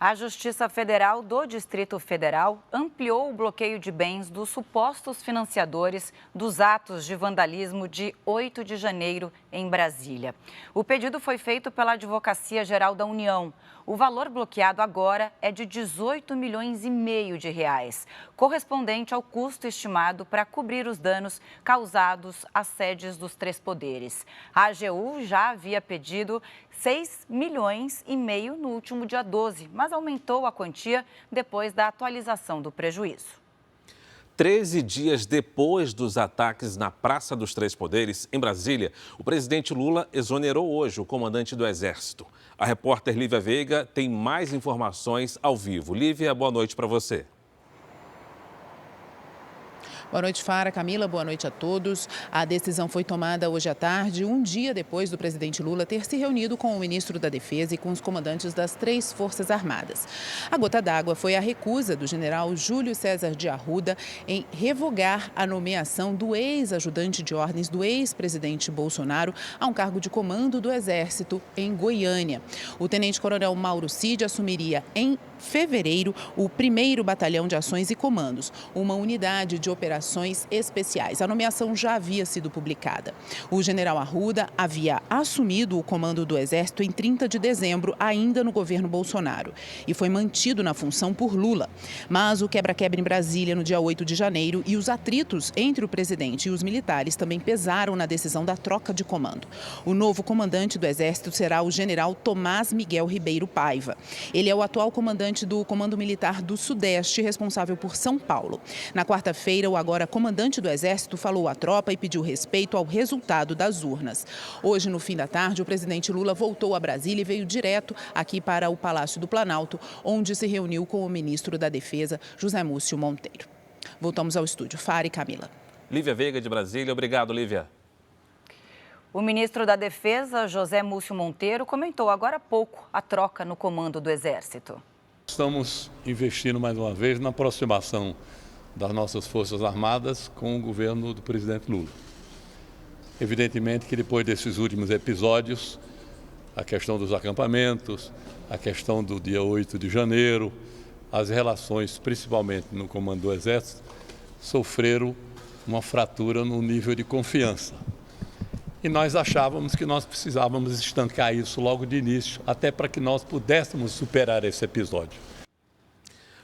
A Justiça Federal do Distrito Federal ampliou o bloqueio de bens dos supostos financiadores dos atos de vandalismo de 8 de janeiro em Brasília. O pedido foi feito pela Advocacia Geral da União. O valor bloqueado agora é de 18 milhões e meio de reais, correspondente ao custo estimado para cobrir os danos causados às sedes dos 3 poderes. A AGU já havia pedido 6 milhões e meio no último dia 12, mas aumentou a quantia depois da atualização do prejuízo. 13 dias depois dos ataques na Praça dos Três Poderes, em Brasília, o presidente Lula exonerou hoje o comandante do Exército. A repórter Lívia Veiga tem mais informações ao vivo. Lívia, boa noite para você. Boa noite, Fara. Camila, boa noite a todos. A decisão foi tomada hoje à tarde, um dia depois do presidente Lula ter se reunido com o ministro da Defesa e com os comandantes das 3 Forças Armadas. A gota d'água foi a recusa do general Júlio César de Arruda em revogar a nomeação do ex-ajudante de ordens do ex-presidente Bolsonaro a um cargo de comando do Exército em Goiânia. O tenente-coronel Mauro Cid assumiria em fevereiro o 1º Batalhão de Ações e Comandos, uma unidade de operações Operações Especiais. A nomeação já havia sido publicada. O general Arruda havia assumido o comando do Exército em 30 de dezembro, ainda no governo Bolsonaro, e foi mantido na função por Lula. Mas o quebra-quebra em Brasília no dia 8 de janeiro e os atritos entre o presidente e os militares também pesaram na decisão da troca de comando. O novo comandante do Exército será o general Tomás Miguel Ribeiro Paiva. Ele é o atual comandante do Comando Militar do Sudeste, responsável por São Paulo. Na quarta-feira, o agora comandante do Exército falou à tropa e pediu respeito ao resultado das urnas. Hoje, no fim da tarde, o presidente Lula voltou a Brasília e veio direto aqui para o Palácio do Planalto, onde se reuniu com o ministro da Defesa, José Múcio Monteiro. Voltamos ao estúdio. Fara e Camila. Lívia Veiga, de Brasília. Obrigado, Lívia. O ministro da Defesa, José Múcio Monteiro, comentou agora há pouco a troca no comando do Exército. Estamos investindo mais uma vez na aproximação das nossas Forças Armadas com o governo do presidente Lula. Evidentemente que depois desses últimos episódios, a questão dos acampamentos, a questão do dia 8 de janeiro, as relações, principalmente no comando do Exército, sofreram uma fratura no nível de confiança. E nós achávamos que nós precisávamos estancar isso logo de início, até para que nós pudéssemos superar esse episódio.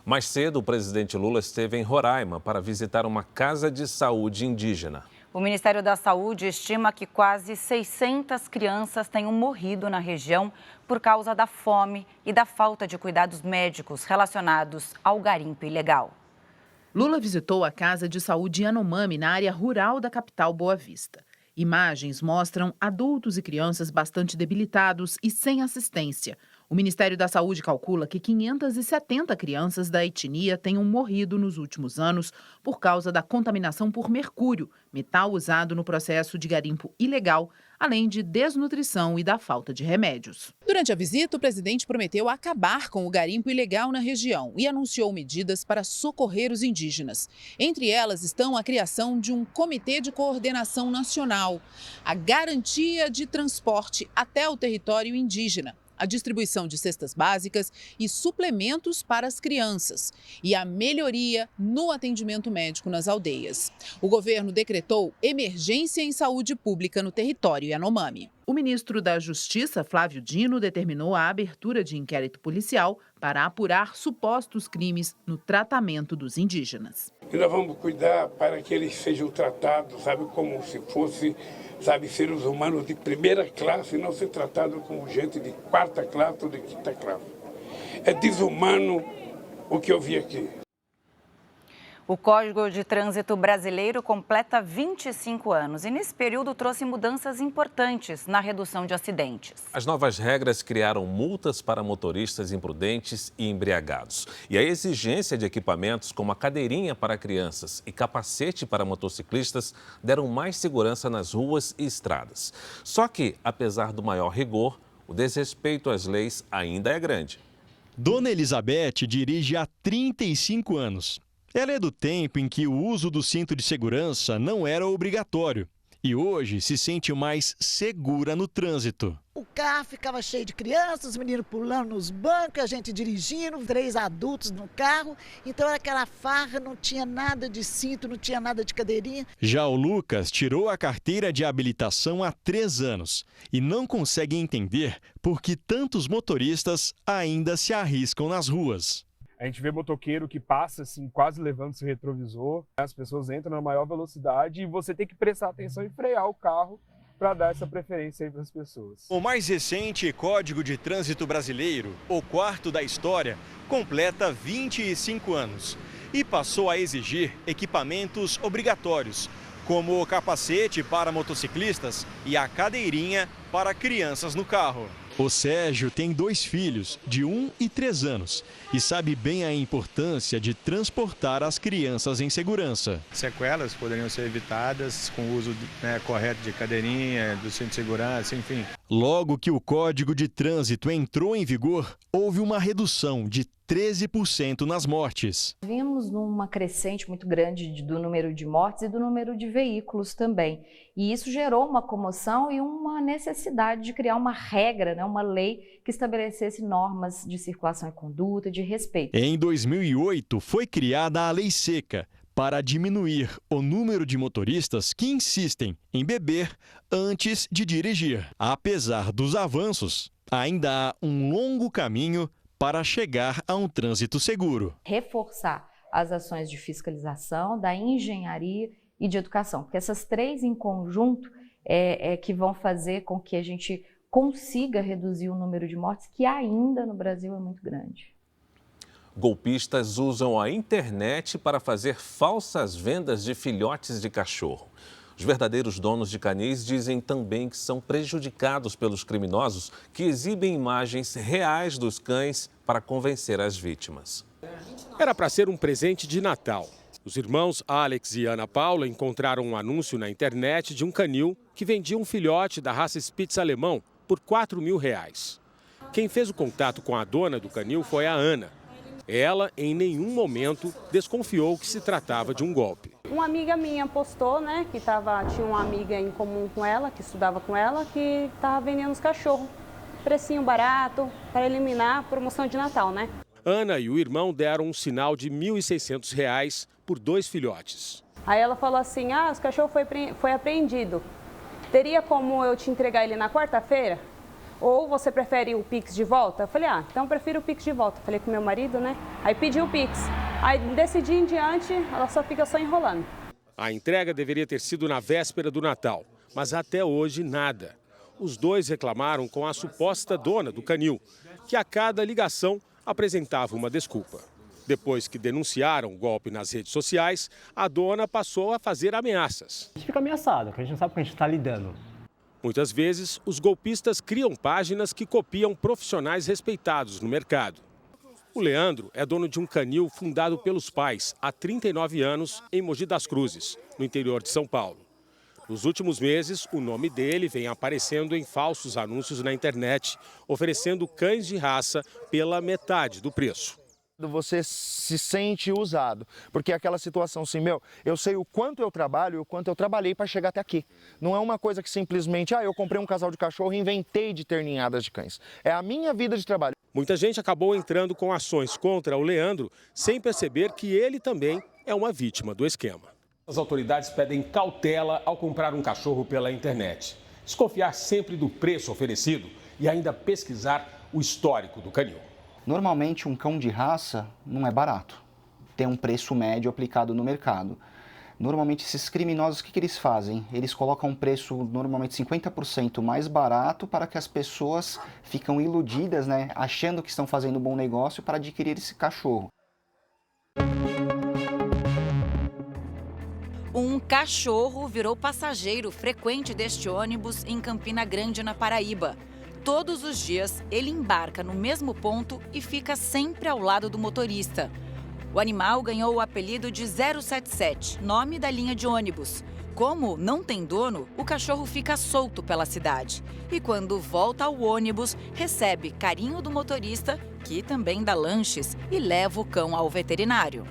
Mais cedo, o presidente Lula esteve em Roraima para visitar uma casa de saúde indígena. O Ministério da Saúde estima que quase 600 crianças tenham morrido na região por causa da fome e da falta de cuidados médicos relacionados ao garimpo ilegal. Lula visitou a Casa de Saúde Yanomami, na área rural da capital Boa Vista. Imagens mostram adultos e crianças bastante debilitados e sem assistência. O Ministério da Saúde calcula que 570 crianças da etnia tenham morrido nos últimos anos por causa da contaminação por mercúrio, metal usado no processo de garimpo ilegal, além de desnutrição e da falta de remédios. Durante a visita, o presidente prometeu acabar com o garimpo ilegal na região e anunciou medidas para socorrer os indígenas. Entre elas estão a criação de um comitê de coordenação nacional, a garantia de transporte até o território indígena, a distribuição de cestas básicas e suplementos para as crianças e a melhoria no atendimento médico nas aldeias. O governo decretou emergência em saúde pública no território Yanomami. O ministro da Justiça, Flávio Dino, determinou a abertura de inquérito policial para apurar supostos crimes no tratamento dos indígenas. E nós vamos cuidar para que eles sejam tratados, como se fosse, seres humanos de primeira classe, e não ser tratados como gente de quarta classe ou de quinta classe. É desumano o que eu vi aqui. O Código de Trânsito Brasileiro completa 25 anos e, nesse período, trouxe mudanças importantes na redução de acidentes. As novas regras criaram multas para motoristas imprudentes e embriagados. E a exigência de equipamentos como a cadeirinha para crianças e capacete para motociclistas deram mais segurança nas ruas e estradas. Só que, apesar do maior rigor, o desrespeito às leis ainda é grande. Dona Elizabeth dirige há 35 anos. Ela é do tempo em que o uso do cinto de segurança não era obrigatório e hoje se sente mais segura no trânsito. O carro ficava cheio de crianças, os meninos pulando nos bancos, a gente dirigindo, 3 adultos no carro. Então era aquela farra, não tinha nada de cinto, não tinha nada de cadeirinha. Já o Lucas tirou a carteira de habilitação há 3 anos e não consegue entender por que tantos motoristas ainda se arriscam nas ruas. A gente vê motoqueiro que passa assim, quase levando seu retrovisor, as pessoas entram na maior velocidade e você tem que prestar atenção e frear o carro para dar essa preferência aí para as pessoas. O mais recente Código de Trânsito Brasileiro, o 4º da história, completa 25 anos e passou a exigir equipamentos obrigatórios, como o capacete para motociclistas e a cadeirinha para crianças no carro. O Sérgio tem 2 filhos, de 1 e 3 anos, e sabe bem a importância de transportar as crianças em segurança. Sequelas poderiam ser evitadas com o uso correto de cadeirinha, do cinto de segurança, enfim. Logo que o Código de Trânsito entrou em vigor, houve uma redução de 13% nas mortes. Vimos numa crescente muito grande do número de mortes e do número de veículos também. E isso gerou uma comoção e uma necessidade de criar uma regra, uma lei que estabelecesse normas de circulação e conduta, de respeito. Em 2008, foi criada a Lei Seca, para diminuir o número de motoristas que insistem em beber antes de dirigir. Apesar dos avanços, ainda há um longo caminho para chegar a um trânsito seguro. Reforçar as ações de fiscalização, da engenharia e de educação, porque essas três em conjunto é que vão fazer com que a gente consiga reduzir o número de mortes, que ainda no Brasil é muito grande. Golpistas usam a internet para fazer falsas vendas de filhotes de cachorro. Os verdadeiros donos de canis dizem também que são prejudicados pelos criminosos que exibem imagens reais dos cães para convencer as vítimas. Era para ser um presente de Natal. Os irmãos Alex e Ana Paula encontraram um anúncio na internet de um canil que vendia um filhote da raça Spitz alemão por R$4.000. Quem fez o contato com a dona do canil foi a Ana. Ela, em nenhum momento, desconfiou que se tratava de um golpe. Uma amiga minha postou, né, que tinha uma amiga em comum com ela, que estudava com ela, que estava vendendo os cachorros. Precinho barato, para eliminar a promoção de Natal, né? Ana e o irmão deram um sinal de R$1.600 por 2 filhotes. Aí ela falou assim, os cachorros foi apreendido. Teria como eu te entregar ele na quarta-feira? Ou você prefere o Pix de volta? Eu falei, então eu prefiro o Pix de volta. Falei com meu marido, né? Aí pedi o Pix. Aí desse dia em diante, ela fica só enrolando. A entrega deveria ter sido na véspera do Natal, mas até hoje nada. Os dois reclamaram com a suposta dona do canil, que a cada ligação apresentava uma desculpa. Depois que denunciaram o golpe nas redes sociais, a dona passou a fazer ameaças. A gente fica ameaçado, porque a gente não sabe com o que a gente está lidando. Muitas vezes, os golpistas criam páginas que copiam profissionais respeitados no mercado. O Leandro é dono de um canil fundado pelos pais há 39 anos em Mogi das Cruzes, no interior de São Paulo. Nos últimos meses, o nome dele vem aparecendo em falsos anúncios na internet, oferecendo cães de raça pela metade do preço. Você se sente usado, porque é aquela situação assim, eu sei o quanto eu trabalho e o quanto eu trabalhei para chegar até aqui. Não é uma coisa que simplesmente, eu comprei um casal de cachorro e inventei de ter ninhadas de cães. É a minha vida de trabalho. Muita gente acabou entrando com ações contra o Leandro, sem perceber que ele também é uma vítima do esquema. As autoridades pedem cautela ao comprar um cachorro pela internet. Desconfiar sempre do preço oferecido e ainda pesquisar o histórico do canil. Normalmente, um cão de raça não é barato. Tem um preço médio aplicado no mercado. Normalmente, esses criminosos, o que eles fazem? Eles colocam um preço normalmente 50% mais barato para que as pessoas ficam iludidas, né, achando que estão fazendo um bom negócio para adquirir esse cachorro. Um cachorro virou passageiro frequente deste ônibus em Campina Grande, na Paraíba. Todos os dias, ele embarca no mesmo ponto e fica sempre ao lado do motorista. O animal ganhou o apelido de 077, nome da linha de ônibus. Como não tem dono, o cachorro fica solto pela cidade. E quando volta ao ônibus, recebe carinho do motorista, que também dá lanches, e leva o cão ao veterinário.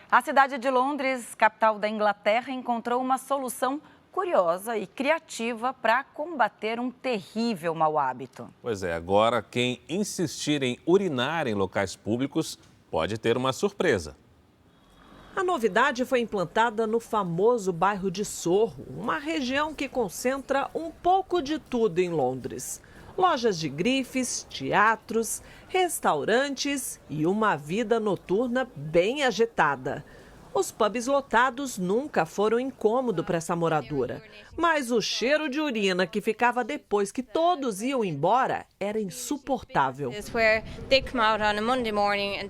A cidade de Londres, capital da Inglaterra, encontrou uma solução curiosa e criativa para combater um terrível mau hábito. Pois é, agora quem insistir em urinar em locais públicos pode ter uma surpresa. A novidade foi implantada no famoso bairro de Soho, uma região que concentra um pouco de tudo em Londres. Lojas de grifes, teatros, restaurantes e uma vida noturna bem agitada. Os pubs lotados nunca foram incômodo para essa moradora, mas o cheiro de urina que ficava depois que todos iam embora era insuportável.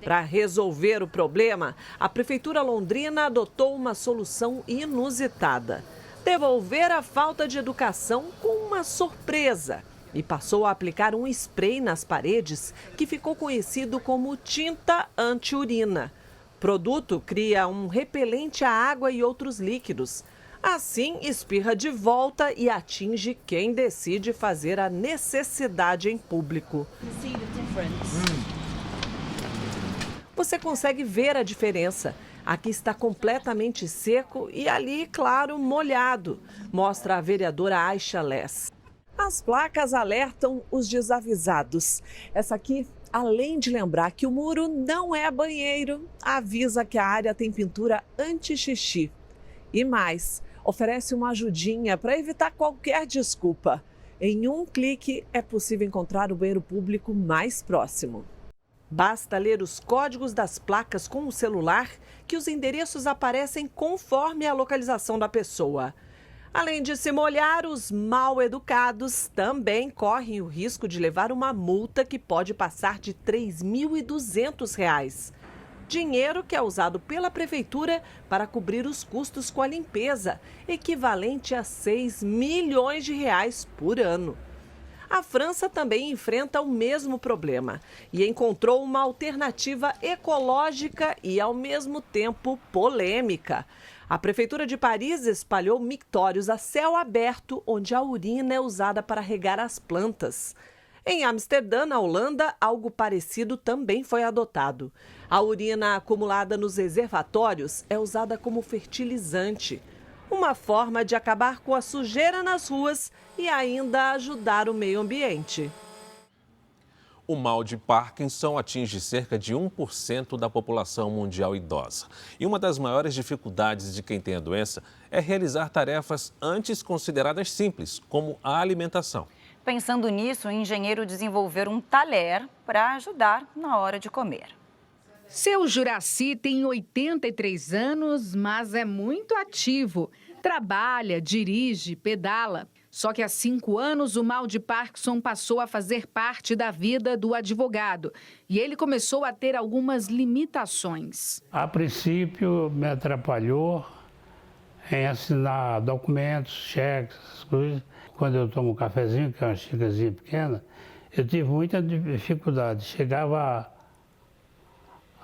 Para resolver o problema, a prefeitura londrina adotou uma solução inusitada: devolver a falta de educação com uma surpresa. E passou a aplicar um spray nas paredes que ficou conhecido como tinta anti-urina. O produto cria um repelente à água e outros líquidos. Assim, espirra de volta e atinge quem decide fazer a necessidade em público. Você consegue ver a diferença. Aqui está completamente seco e ali, claro, molhado, mostra a vereadora Aisha Less. As placas alertam os desavisados. Essa aqui Além de lembrar que o muro não é banheiro, avisa que a área tem pintura anti-xixi. E mais, oferece uma ajudinha para evitar qualquer desculpa. Em um clique é possível encontrar o banheiro público mais próximo. Basta ler os códigos das placas com o celular que os endereços aparecem conforme a localização da pessoa. Além de se molhar, os mal educados também correm o risco de levar uma multa que pode passar de R$ 3.200. Dinheiro que é usado pela prefeitura para cobrir os custos com a limpeza, equivalente a R$ 6 milhões por ano. A França também enfrenta o mesmo problema e encontrou uma alternativa ecológica e, ao mesmo tempo, polêmica. A Prefeitura de Paris espalhou mictórios a céu aberto, onde a urina é usada para regar as plantas. Em Amsterdã, na Holanda, algo parecido também foi adotado. A urina acumulada nos reservatórios é usada como fertilizante. Uma forma de acabar com a sujeira nas ruas e ainda ajudar o meio ambiente. O mal de Parkinson atinge cerca de 1% da população mundial idosa. E uma das maiores dificuldades de quem tem a doença é realizar tarefas antes consideradas simples, como a alimentação. Pensando nisso, o engenheiro desenvolveu um talher para ajudar na hora de comer. Seu Juraci tem 83 anos, mas é muito ativo. Trabalha, dirige, pedala. Só que há 5 anos o mal de Parkinson passou a fazer parte da vida do advogado. E ele começou a ter algumas limitações. A princípio me atrapalhou em assinar documentos, cheques, essas coisas. Quando eu tomo um cafezinho, que é uma xícarazinha pequena, eu tive muita dificuldade. Chegava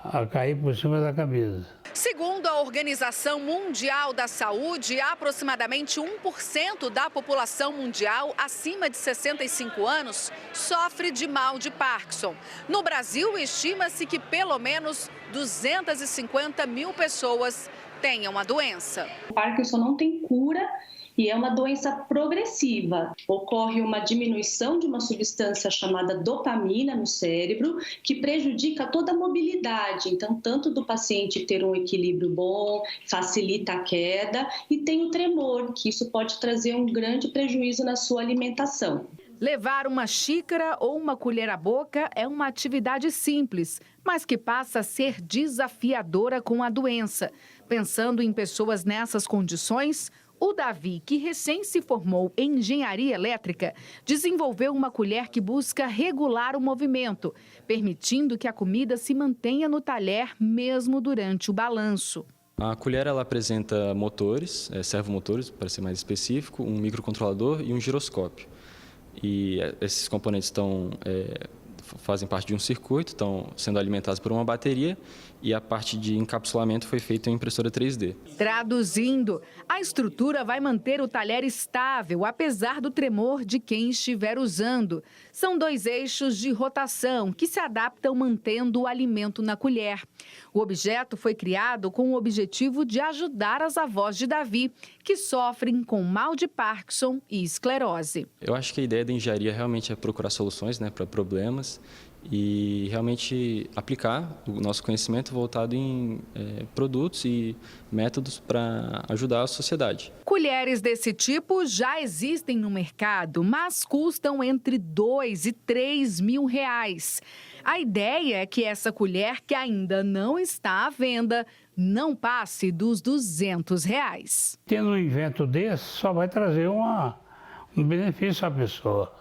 a cair por cima da camisa. Segundo a Organização Mundial da Saúde, aproximadamente 1% da população mundial acima de 65 anos sofre de mal de Parkinson. No Brasil, estima-se que pelo menos 250 mil pessoas tenham a doença. O Parkinson não tem cura e é uma doença progressiva. Ocorre uma diminuição de uma substância chamada dopamina no cérebro, que prejudica toda a mobilidade. Então, tanto do paciente ter um equilíbrio bom, facilita a queda, e tem o tremor, que isso pode trazer um grande prejuízo na sua alimentação. Levar uma xícara ou uma colher à boca é uma atividade simples, mas que passa a ser desafiadora com a doença. Pensando em pessoas nessas condições, o Davi, que recém se formou em engenharia elétrica, desenvolveu uma colher que busca regular o movimento, permitindo que a comida se mantenha no talher mesmo durante o balanço. A colher ela apresenta motores, servomotores, para ser mais específico, um microcontrolador e um giroscópio. E esses componentes fazem parte de um circuito, estão sendo alimentados por uma bateria e a parte de encapsulamento foi feita em impressora 3D. Traduzindo, a estrutura vai manter o talher estável, apesar do tremor de quem estiver usando. São 2 eixos de rotação que se adaptam mantendo o alimento na colher. O objeto foi criado com o objetivo de ajudar as avós de Davi, que sofrem com mal de Parkinson e esclerose. Eu acho que a ideia da engenharia realmente é procurar soluções, para problemas e realmente aplicar o nosso conhecimento voltado em produtos e métodos para ajudar a sociedade. Colheres desse tipo já existem no mercado, mas custam entre 2 e 3 mil reais. A ideia é que essa colher, que ainda não está à venda, não passe dos 200 reais. Tendo um evento desse, só vai trazer um benefício à pessoa.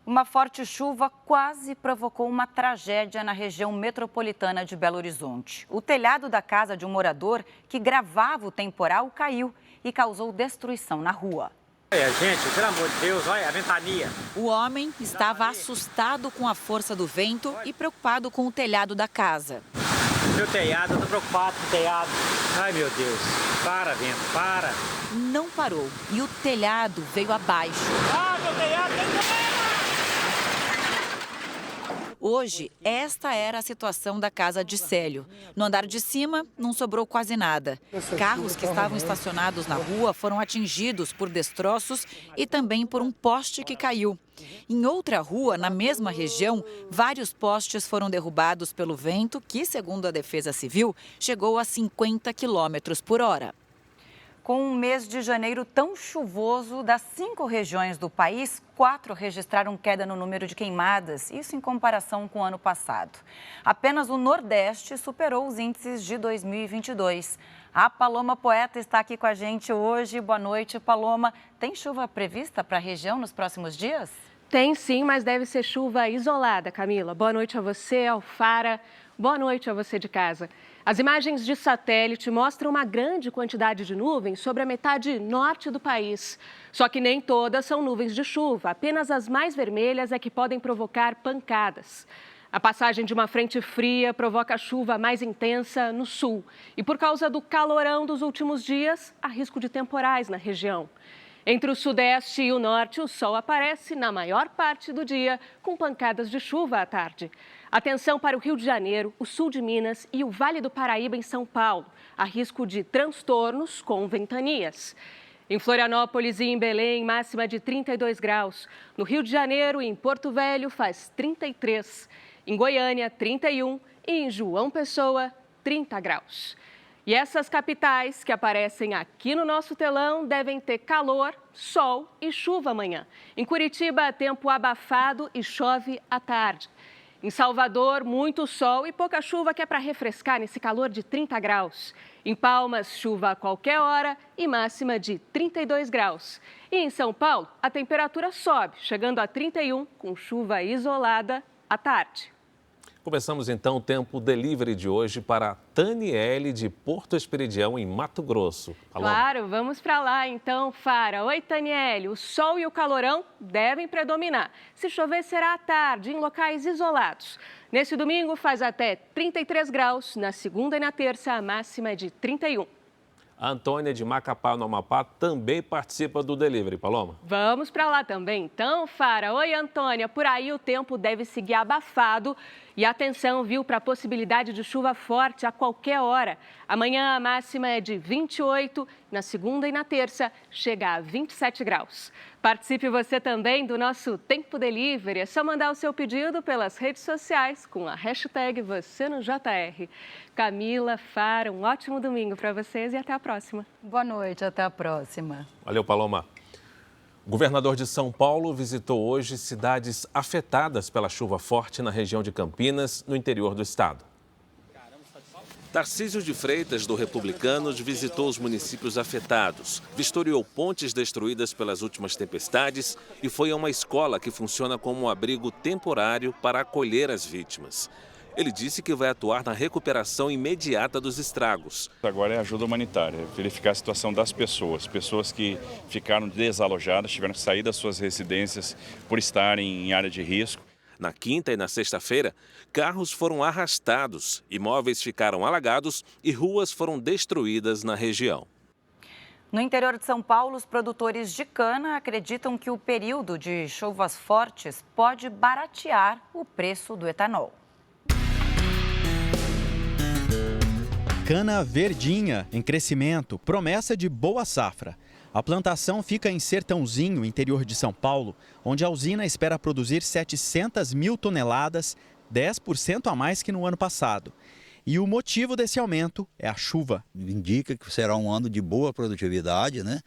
Uma forte chuva quase provocou uma tragédia na região metropolitana de Belo Horizonte. O telhado da casa de um morador que gravava o temporal caiu e causou destruição na rua. Gente, pelo amor de Deus, olha a ventania. O homem estava assustado com a força do vento e preocupado com o telhado da casa. Meu telhado, eu tô preocupado com o telhado. Ai, meu Deus. Para, vento, para. Não parou e o telhado veio abaixo. Ah, meu telhado tem que... Hoje, esta era a situação da casa de Célio. No andar de cima, não sobrou quase nada. Carros que estavam estacionados na rua foram atingidos por destroços e também por um poste que caiu. Em outra rua, na mesma região, vários postes foram derrubados pelo vento, que, segundo a Defesa Civil, chegou a 50 km/h. Com um mês de janeiro tão chuvoso, das 5 regiões do país, 4 registraram queda no número de queimadas, isso em comparação com o ano passado. Apenas o Nordeste superou os índices de 2022. A Paloma Poeta está aqui com a gente hoje. Boa noite, Paloma. Tem chuva prevista para a região nos próximos dias? Tem sim, mas deve ser chuva isolada, Camila. Boa noite a você, Alfara. Boa noite a você de casa. As imagens de satélite mostram uma grande quantidade de nuvens sobre a metade norte do país. Só que nem todas são nuvens de chuva, apenas as mais vermelhas é que podem provocar pancadas. A passagem de uma frente fria provoca chuva mais intensa no sul. E por causa do calorão dos últimos dias, há risco de temporais na região. Entre o sudeste e o norte, o sol aparece na maior parte do dia, com pancadas de chuva à tarde. Atenção para o Rio de Janeiro, o sul de Minas e o Vale do Paraíba em São Paulo. Há risco de transtornos com ventanias. Em Florianópolis e em Belém, máxima de 32 graus. No Rio de Janeiro e em Porto Velho, faz 33. Em Goiânia, 31. E em João Pessoa, 30 graus. E essas capitais que aparecem aqui no nosso telão devem ter calor, sol e chuva amanhã. Em Curitiba, tempo abafado e chove à tarde. Em Salvador, muito sol e pouca chuva, que é para refrescar nesse calor de 30 graus. Em Palmas, chuva a qualquer hora e máxima de 32 graus. E em São Paulo, a temperatura sobe, chegando a 31, com chuva isolada à tarde. Começamos então o Tempo Delivery de hoje para Taniele de Porto Esperidião, em Mato Grosso. Claro, vamos para lá então, Fara. Oi, Taniele, o sol e o calorão devem predominar. Se chover, será à tarde, em locais isolados. Nesse domingo faz até 33 graus, na segunda e na terça a máxima é de 31. A Antônia de Macapá, no Amapá, também participa do Delivery, Paloma. Vamos para lá também então, Fara. Oi, Antônia, por aí o tempo deve seguir abafado. E atenção, viu, para a possibilidade de chuva forte a qualquer hora. Amanhã a máxima é de 28, na segunda e na terça chega a 27 graus. Participe você também do nosso Tempo Delivery. É só mandar o seu pedido pelas redes sociais com a hashtag #VocêNoJR. Camila, Fara, um ótimo domingo para vocês e até a próxima. Boa noite, até a próxima. Valeu, Paloma. O governador de São Paulo visitou hoje cidades afetadas pela chuva forte na região de Campinas, no interior do estado. Tarcísio de Freitas, do Republicanos, visitou os municípios afetados, vistoriou pontes destruídas pelas últimas tempestades e foi a uma escola que funciona como um abrigo temporário para acolher as vítimas. Ele disse que vai atuar na recuperação imediata dos estragos. Agora é ajuda humanitária, verificar a situação das pessoas que ficaram desalojadas, tiveram que sair das suas residências por estarem em área de risco. Na quinta e na sexta-feira, carros foram arrastados, imóveis ficaram alagados e ruas foram destruídas na região. No interior de São Paulo, os produtores de cana acreditam que o período de chuvas fortes pode baratear o preço do etanol. Cana verdinha, em crescimento, promessa de boa safra. A plantação fica em Sertãozinho, interior de São Paulo, onde a usina espera produzir 700 mil toneladas, 10% a mais que no ano passado. E o motivo desse aumento é a chuva. Indica que será um ano de boa produtividade, né?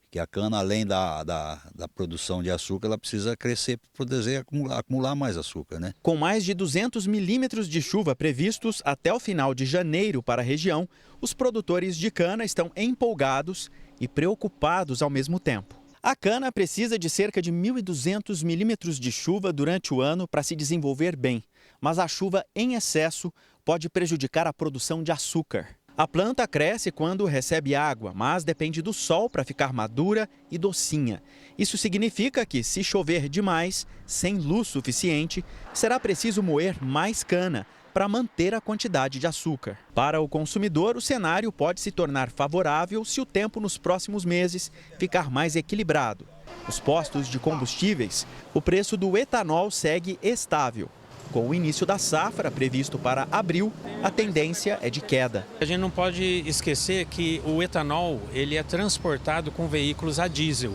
Que a cana, além da produção de açúcar, ela precisa crescer para poder acumular mais açúcar, né? Com mais de 200 milímetros de chuva previstos até o final de janeiro para a região, os produtores de cana estão empolgados e preocupados ao mesmo tempo. A cana precisa de cerca de 1.200 milímetros de chuva durante o ano para se desenvolver bem, mas a chuva em excesso pode prejudicar a produção de açúcar. A planta cresce quando recebe água, mas depende do sol para ficar madura e docinha. Isso significa que, se chover demais, sem luz suficiente, será preciso moer mais cana para manter a quantidade de açúcar. Para o consumidor, o cenário pode se tornar favorável se o tempo nos próximos meses ficar mais equilibrado. Nos postos de combustíveis, o preço do etanol segue estável. Com o início da safra, previsto para abril, a tendência é de queda. A gente não pode esquecer que o etanol ele é transportado com veículos a diesel.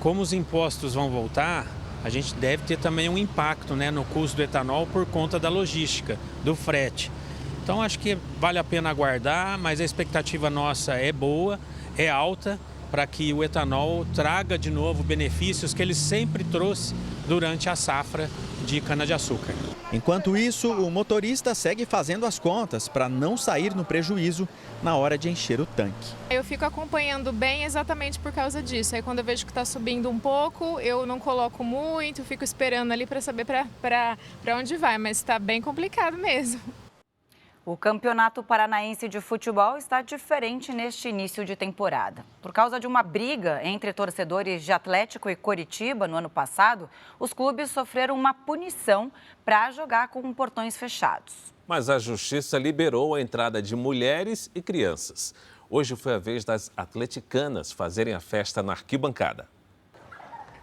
Como os impostos vão voltar, a gente deve ter também um impacto, né, no custo do etanol por conta da logística, do frete. Então acho que vale a pena aguardar, mas a expectativa nossa é boa, é alta, para que o etanol traga de novo benefícios que ele sempre trouxe durante a safra de cana-de-açúcar. Enquanto isso, o motorista segue fazendo as contas para não sair no prejuízo na hora de encher o tanque. Eu fico acompanhando bem exatamente por causa disso. Aí quando eu vejo que está subindo um pouco, eu não coloco muito, fico esperando ali para saber para onde vai, mas está bem complicado mesmo. O Campeonato Paranaense de Futebol está diferente neste início de temporada. Por causa de uma briga entre torcedores de Atlético e Coritiba no ano passado, os clubes sofreram uma punição para jogar com portões fechados. Mas a Justiça liberou a entrada de mulheres e crianças. Hoje foi a vez das atleticanas fazerem a festa na arquibancada.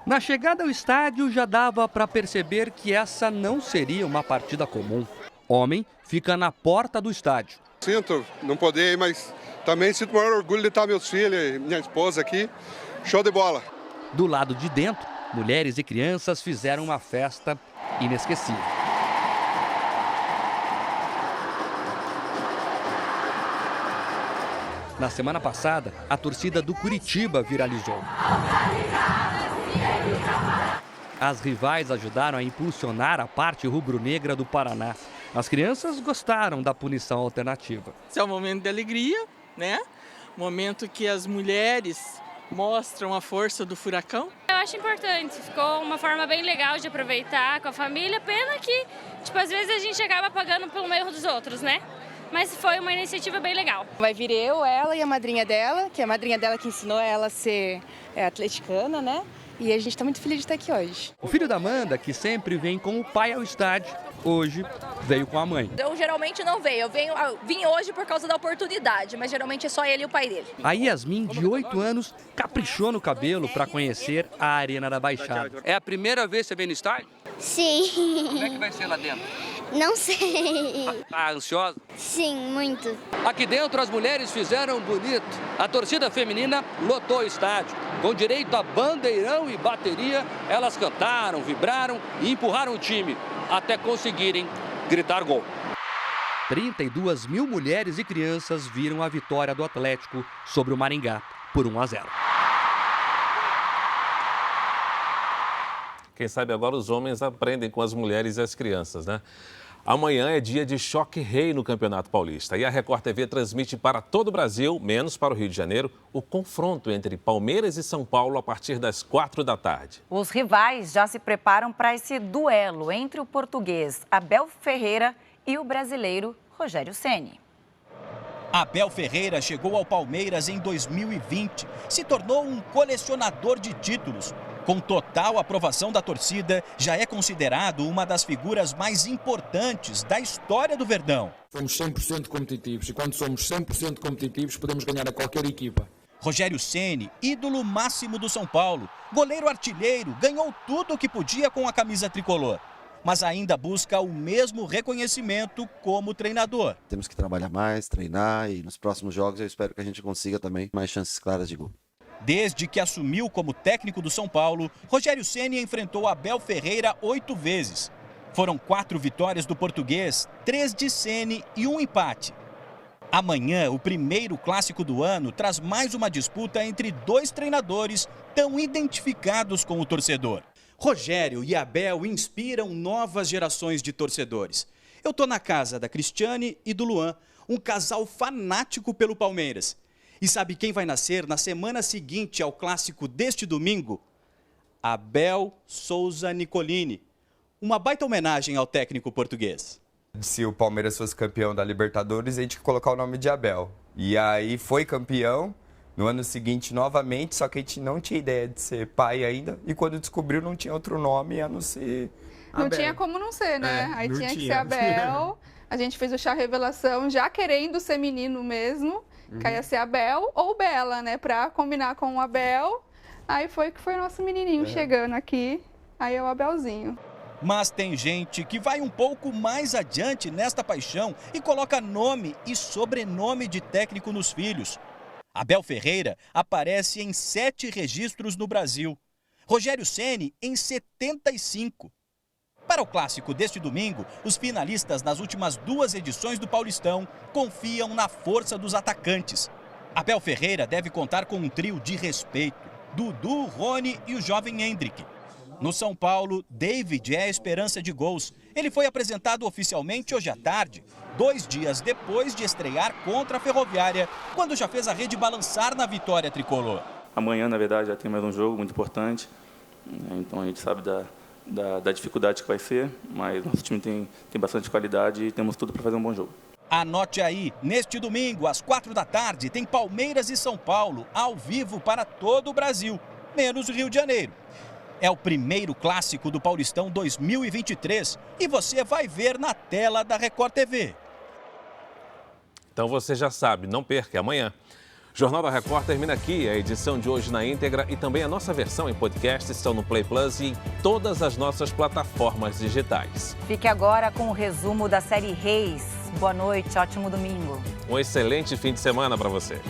Na chegada ao estádio já dava para perceber que essa não seria uma partida comum. Homem fica na porta do estádio. Sinto não poder ir, mas também sinto o maior orgulho de estar meus filhos e minha esposa aqui. Show de bola. Do lado de dentro, mulheres e crianças fizeram uma festa inesquecível. Na semana passada, a torcida do Coritiba viralizou. As rivais ajudaram a impulsionar a parte rubro-negra do Paraná. As crianças gostaram da punição alternativa. Esse é um momento de alegria, né? Momento que as mulheres mostram a força do furacão. Eu acho importante, ficou uma forma bem legal de aproveitar com a família. Pena que, às vezes a gente acaba pagando pelo erro dos outros, né? Mas foi uma iniciativa bem legal. Vai vir eu, ela e a madrinha dela, que é a madrinha dela que ensinou ela a ser atleticana, né? E a gente está muito feliz de estar aqui hoje. O filho da Amanda, que sempre vem com o pai ao estádio, hoje veio com a mãe. Eu geralmente não venho, vim hoje por causa da oportunidade, mas geralmente é só ele e o pai dele. A Yasmin, de 8 anos, caprichou no cabelo para conhecer a Arena da Baixada. É a primeira vez que você vem no estádio? Sim. Como é que vai ser lá dentro? Não sei. Tá ansiosa? Sim, muito. Aqui dentro as mulheres fizeram bonito. A torcida feminina lotou o estádio. Com direito a bandeirão e bateria, elas cantaram, vibraram e empurraram o time até conseguirem gritar gol. 32 mil mulheres e crianças viram a vitória do Atlético sobre o Maringá por 1-0. Quem sabe agora os homens aprendem com as mulheres e as crianças, né? Amanhã é dia de Choque Rei no Campeonato Paulista e a Record TV transmite para todo o Brasil, menos para o Rio de Janeiro, o confronto entre Palmeiras e São Paulo a partir das 4 da tarde. Os rivais já se preparam para esse duelo entre o português Abel Ferreira e o brasileiro Rogério Ceni. Abel Ferreira chegou ao Palmeiras em 2020, se tornou um colecionador de títulos. Com total aprovação da torcida, já é considerado uma das figuras mais importantes da história do Verdão. Somos 100% competitivos e quando somos 100% competitivos podemos ganhar a qualquer equipa. Rogério Ceni, ídolo máximo do São Paulo, goleiro artilheiro, ganhou tudo o que podia com a camisa tricolor. Mas ainda busca o mesmo reconhecimento como treinador. Temos que trabalhar mais, treinar e nos próximos jogos eu espero que a gente consiga também mais chances claras de gol. Desde que assumiu como técnico do São Paulo, Rogério Ceni enfrentou Abel Ferreira 8 vezes. Foram 4 vitórias do português, 3 de Ceni e 1 empate. Amanhã, o primeiro clássico do ano, traz mais uma disputa entre 2 treinadores tão identificados com o torcedor. Rogério e Abel inspiram novas gerações de torcedores. Eu tô na casa da Cristiane e do Luan, um casal fanático pelo Palmeiras. E sabe quem vai nascer na semana seguinte ao clássico deste domingo? Abel Souza Nicolini. Uma baita homenagem ao técnico português. Se o Palmeiras fosse campeão da Libertadores, a gente ia colocar o nome de Abel. E aí foi campeão, no ano seguinte novamente, só que a gente não tinha ideia de ser pai ainda. E quando descobriu não tinha outro nome a não ser Abel. Não tinha como não ser, né? Aí tinha que ser Abel. A gente fez o chá revelação já querendo ser menino mesmo. Que ia ser Abel ou Bela, né? Pra combinar com o Abel. Aí foi que foi o nosso menininho chegando aqui. Aí é o Abelzinho. Mas tem gente que vai um pouco mais adiante nesta paixão e coloca nome e sobrenome de técnico nos filhos. Abel Ferreira aparece em 7 registros no Brasil. Rogério Ceni em 75. Para o clássico deste domingo, os finalistas nas últimas 2 edições do Paulistão confiam na força dos atacantes. Abel Ferreira deve contar com um trio de respeito: Dudu, Rony e o jovem Hendrick. No São Paulo, David é a esperança de gols. Ele foi apresentado oficialmente hoje à tarde, 2 dias depois de estrear contra a Ferroviária, quando já fez a rede balançar na vitória tricolor. Amanhã, na verdade, já tem mais um jogo muito importante, então a gente sabe da dificuldade que vai ser, mas nosso time tem bastante qualidade e temos tudo para fazer um bom jogo. Anote aí, neste domingo, às 4 da tarde, tem Palmeiras e São Paulo, ao vivo para todo o Brasil, menos o Rio de Janeiro. É o primeiro clássico do Paulistão 2023 e você vai ver na tela da Record TV. Então você já sabe, não perca, amanhã. Jornal da Record termina aqui. A edição de hoje na íntegra e também a nossa versão em podcast estão no Play Plus e em todas as nossas plataformas digitais. Fique agora com o resumo da série Reis. Boa noite, ótimo domingo. Um excelente fim de semana para você.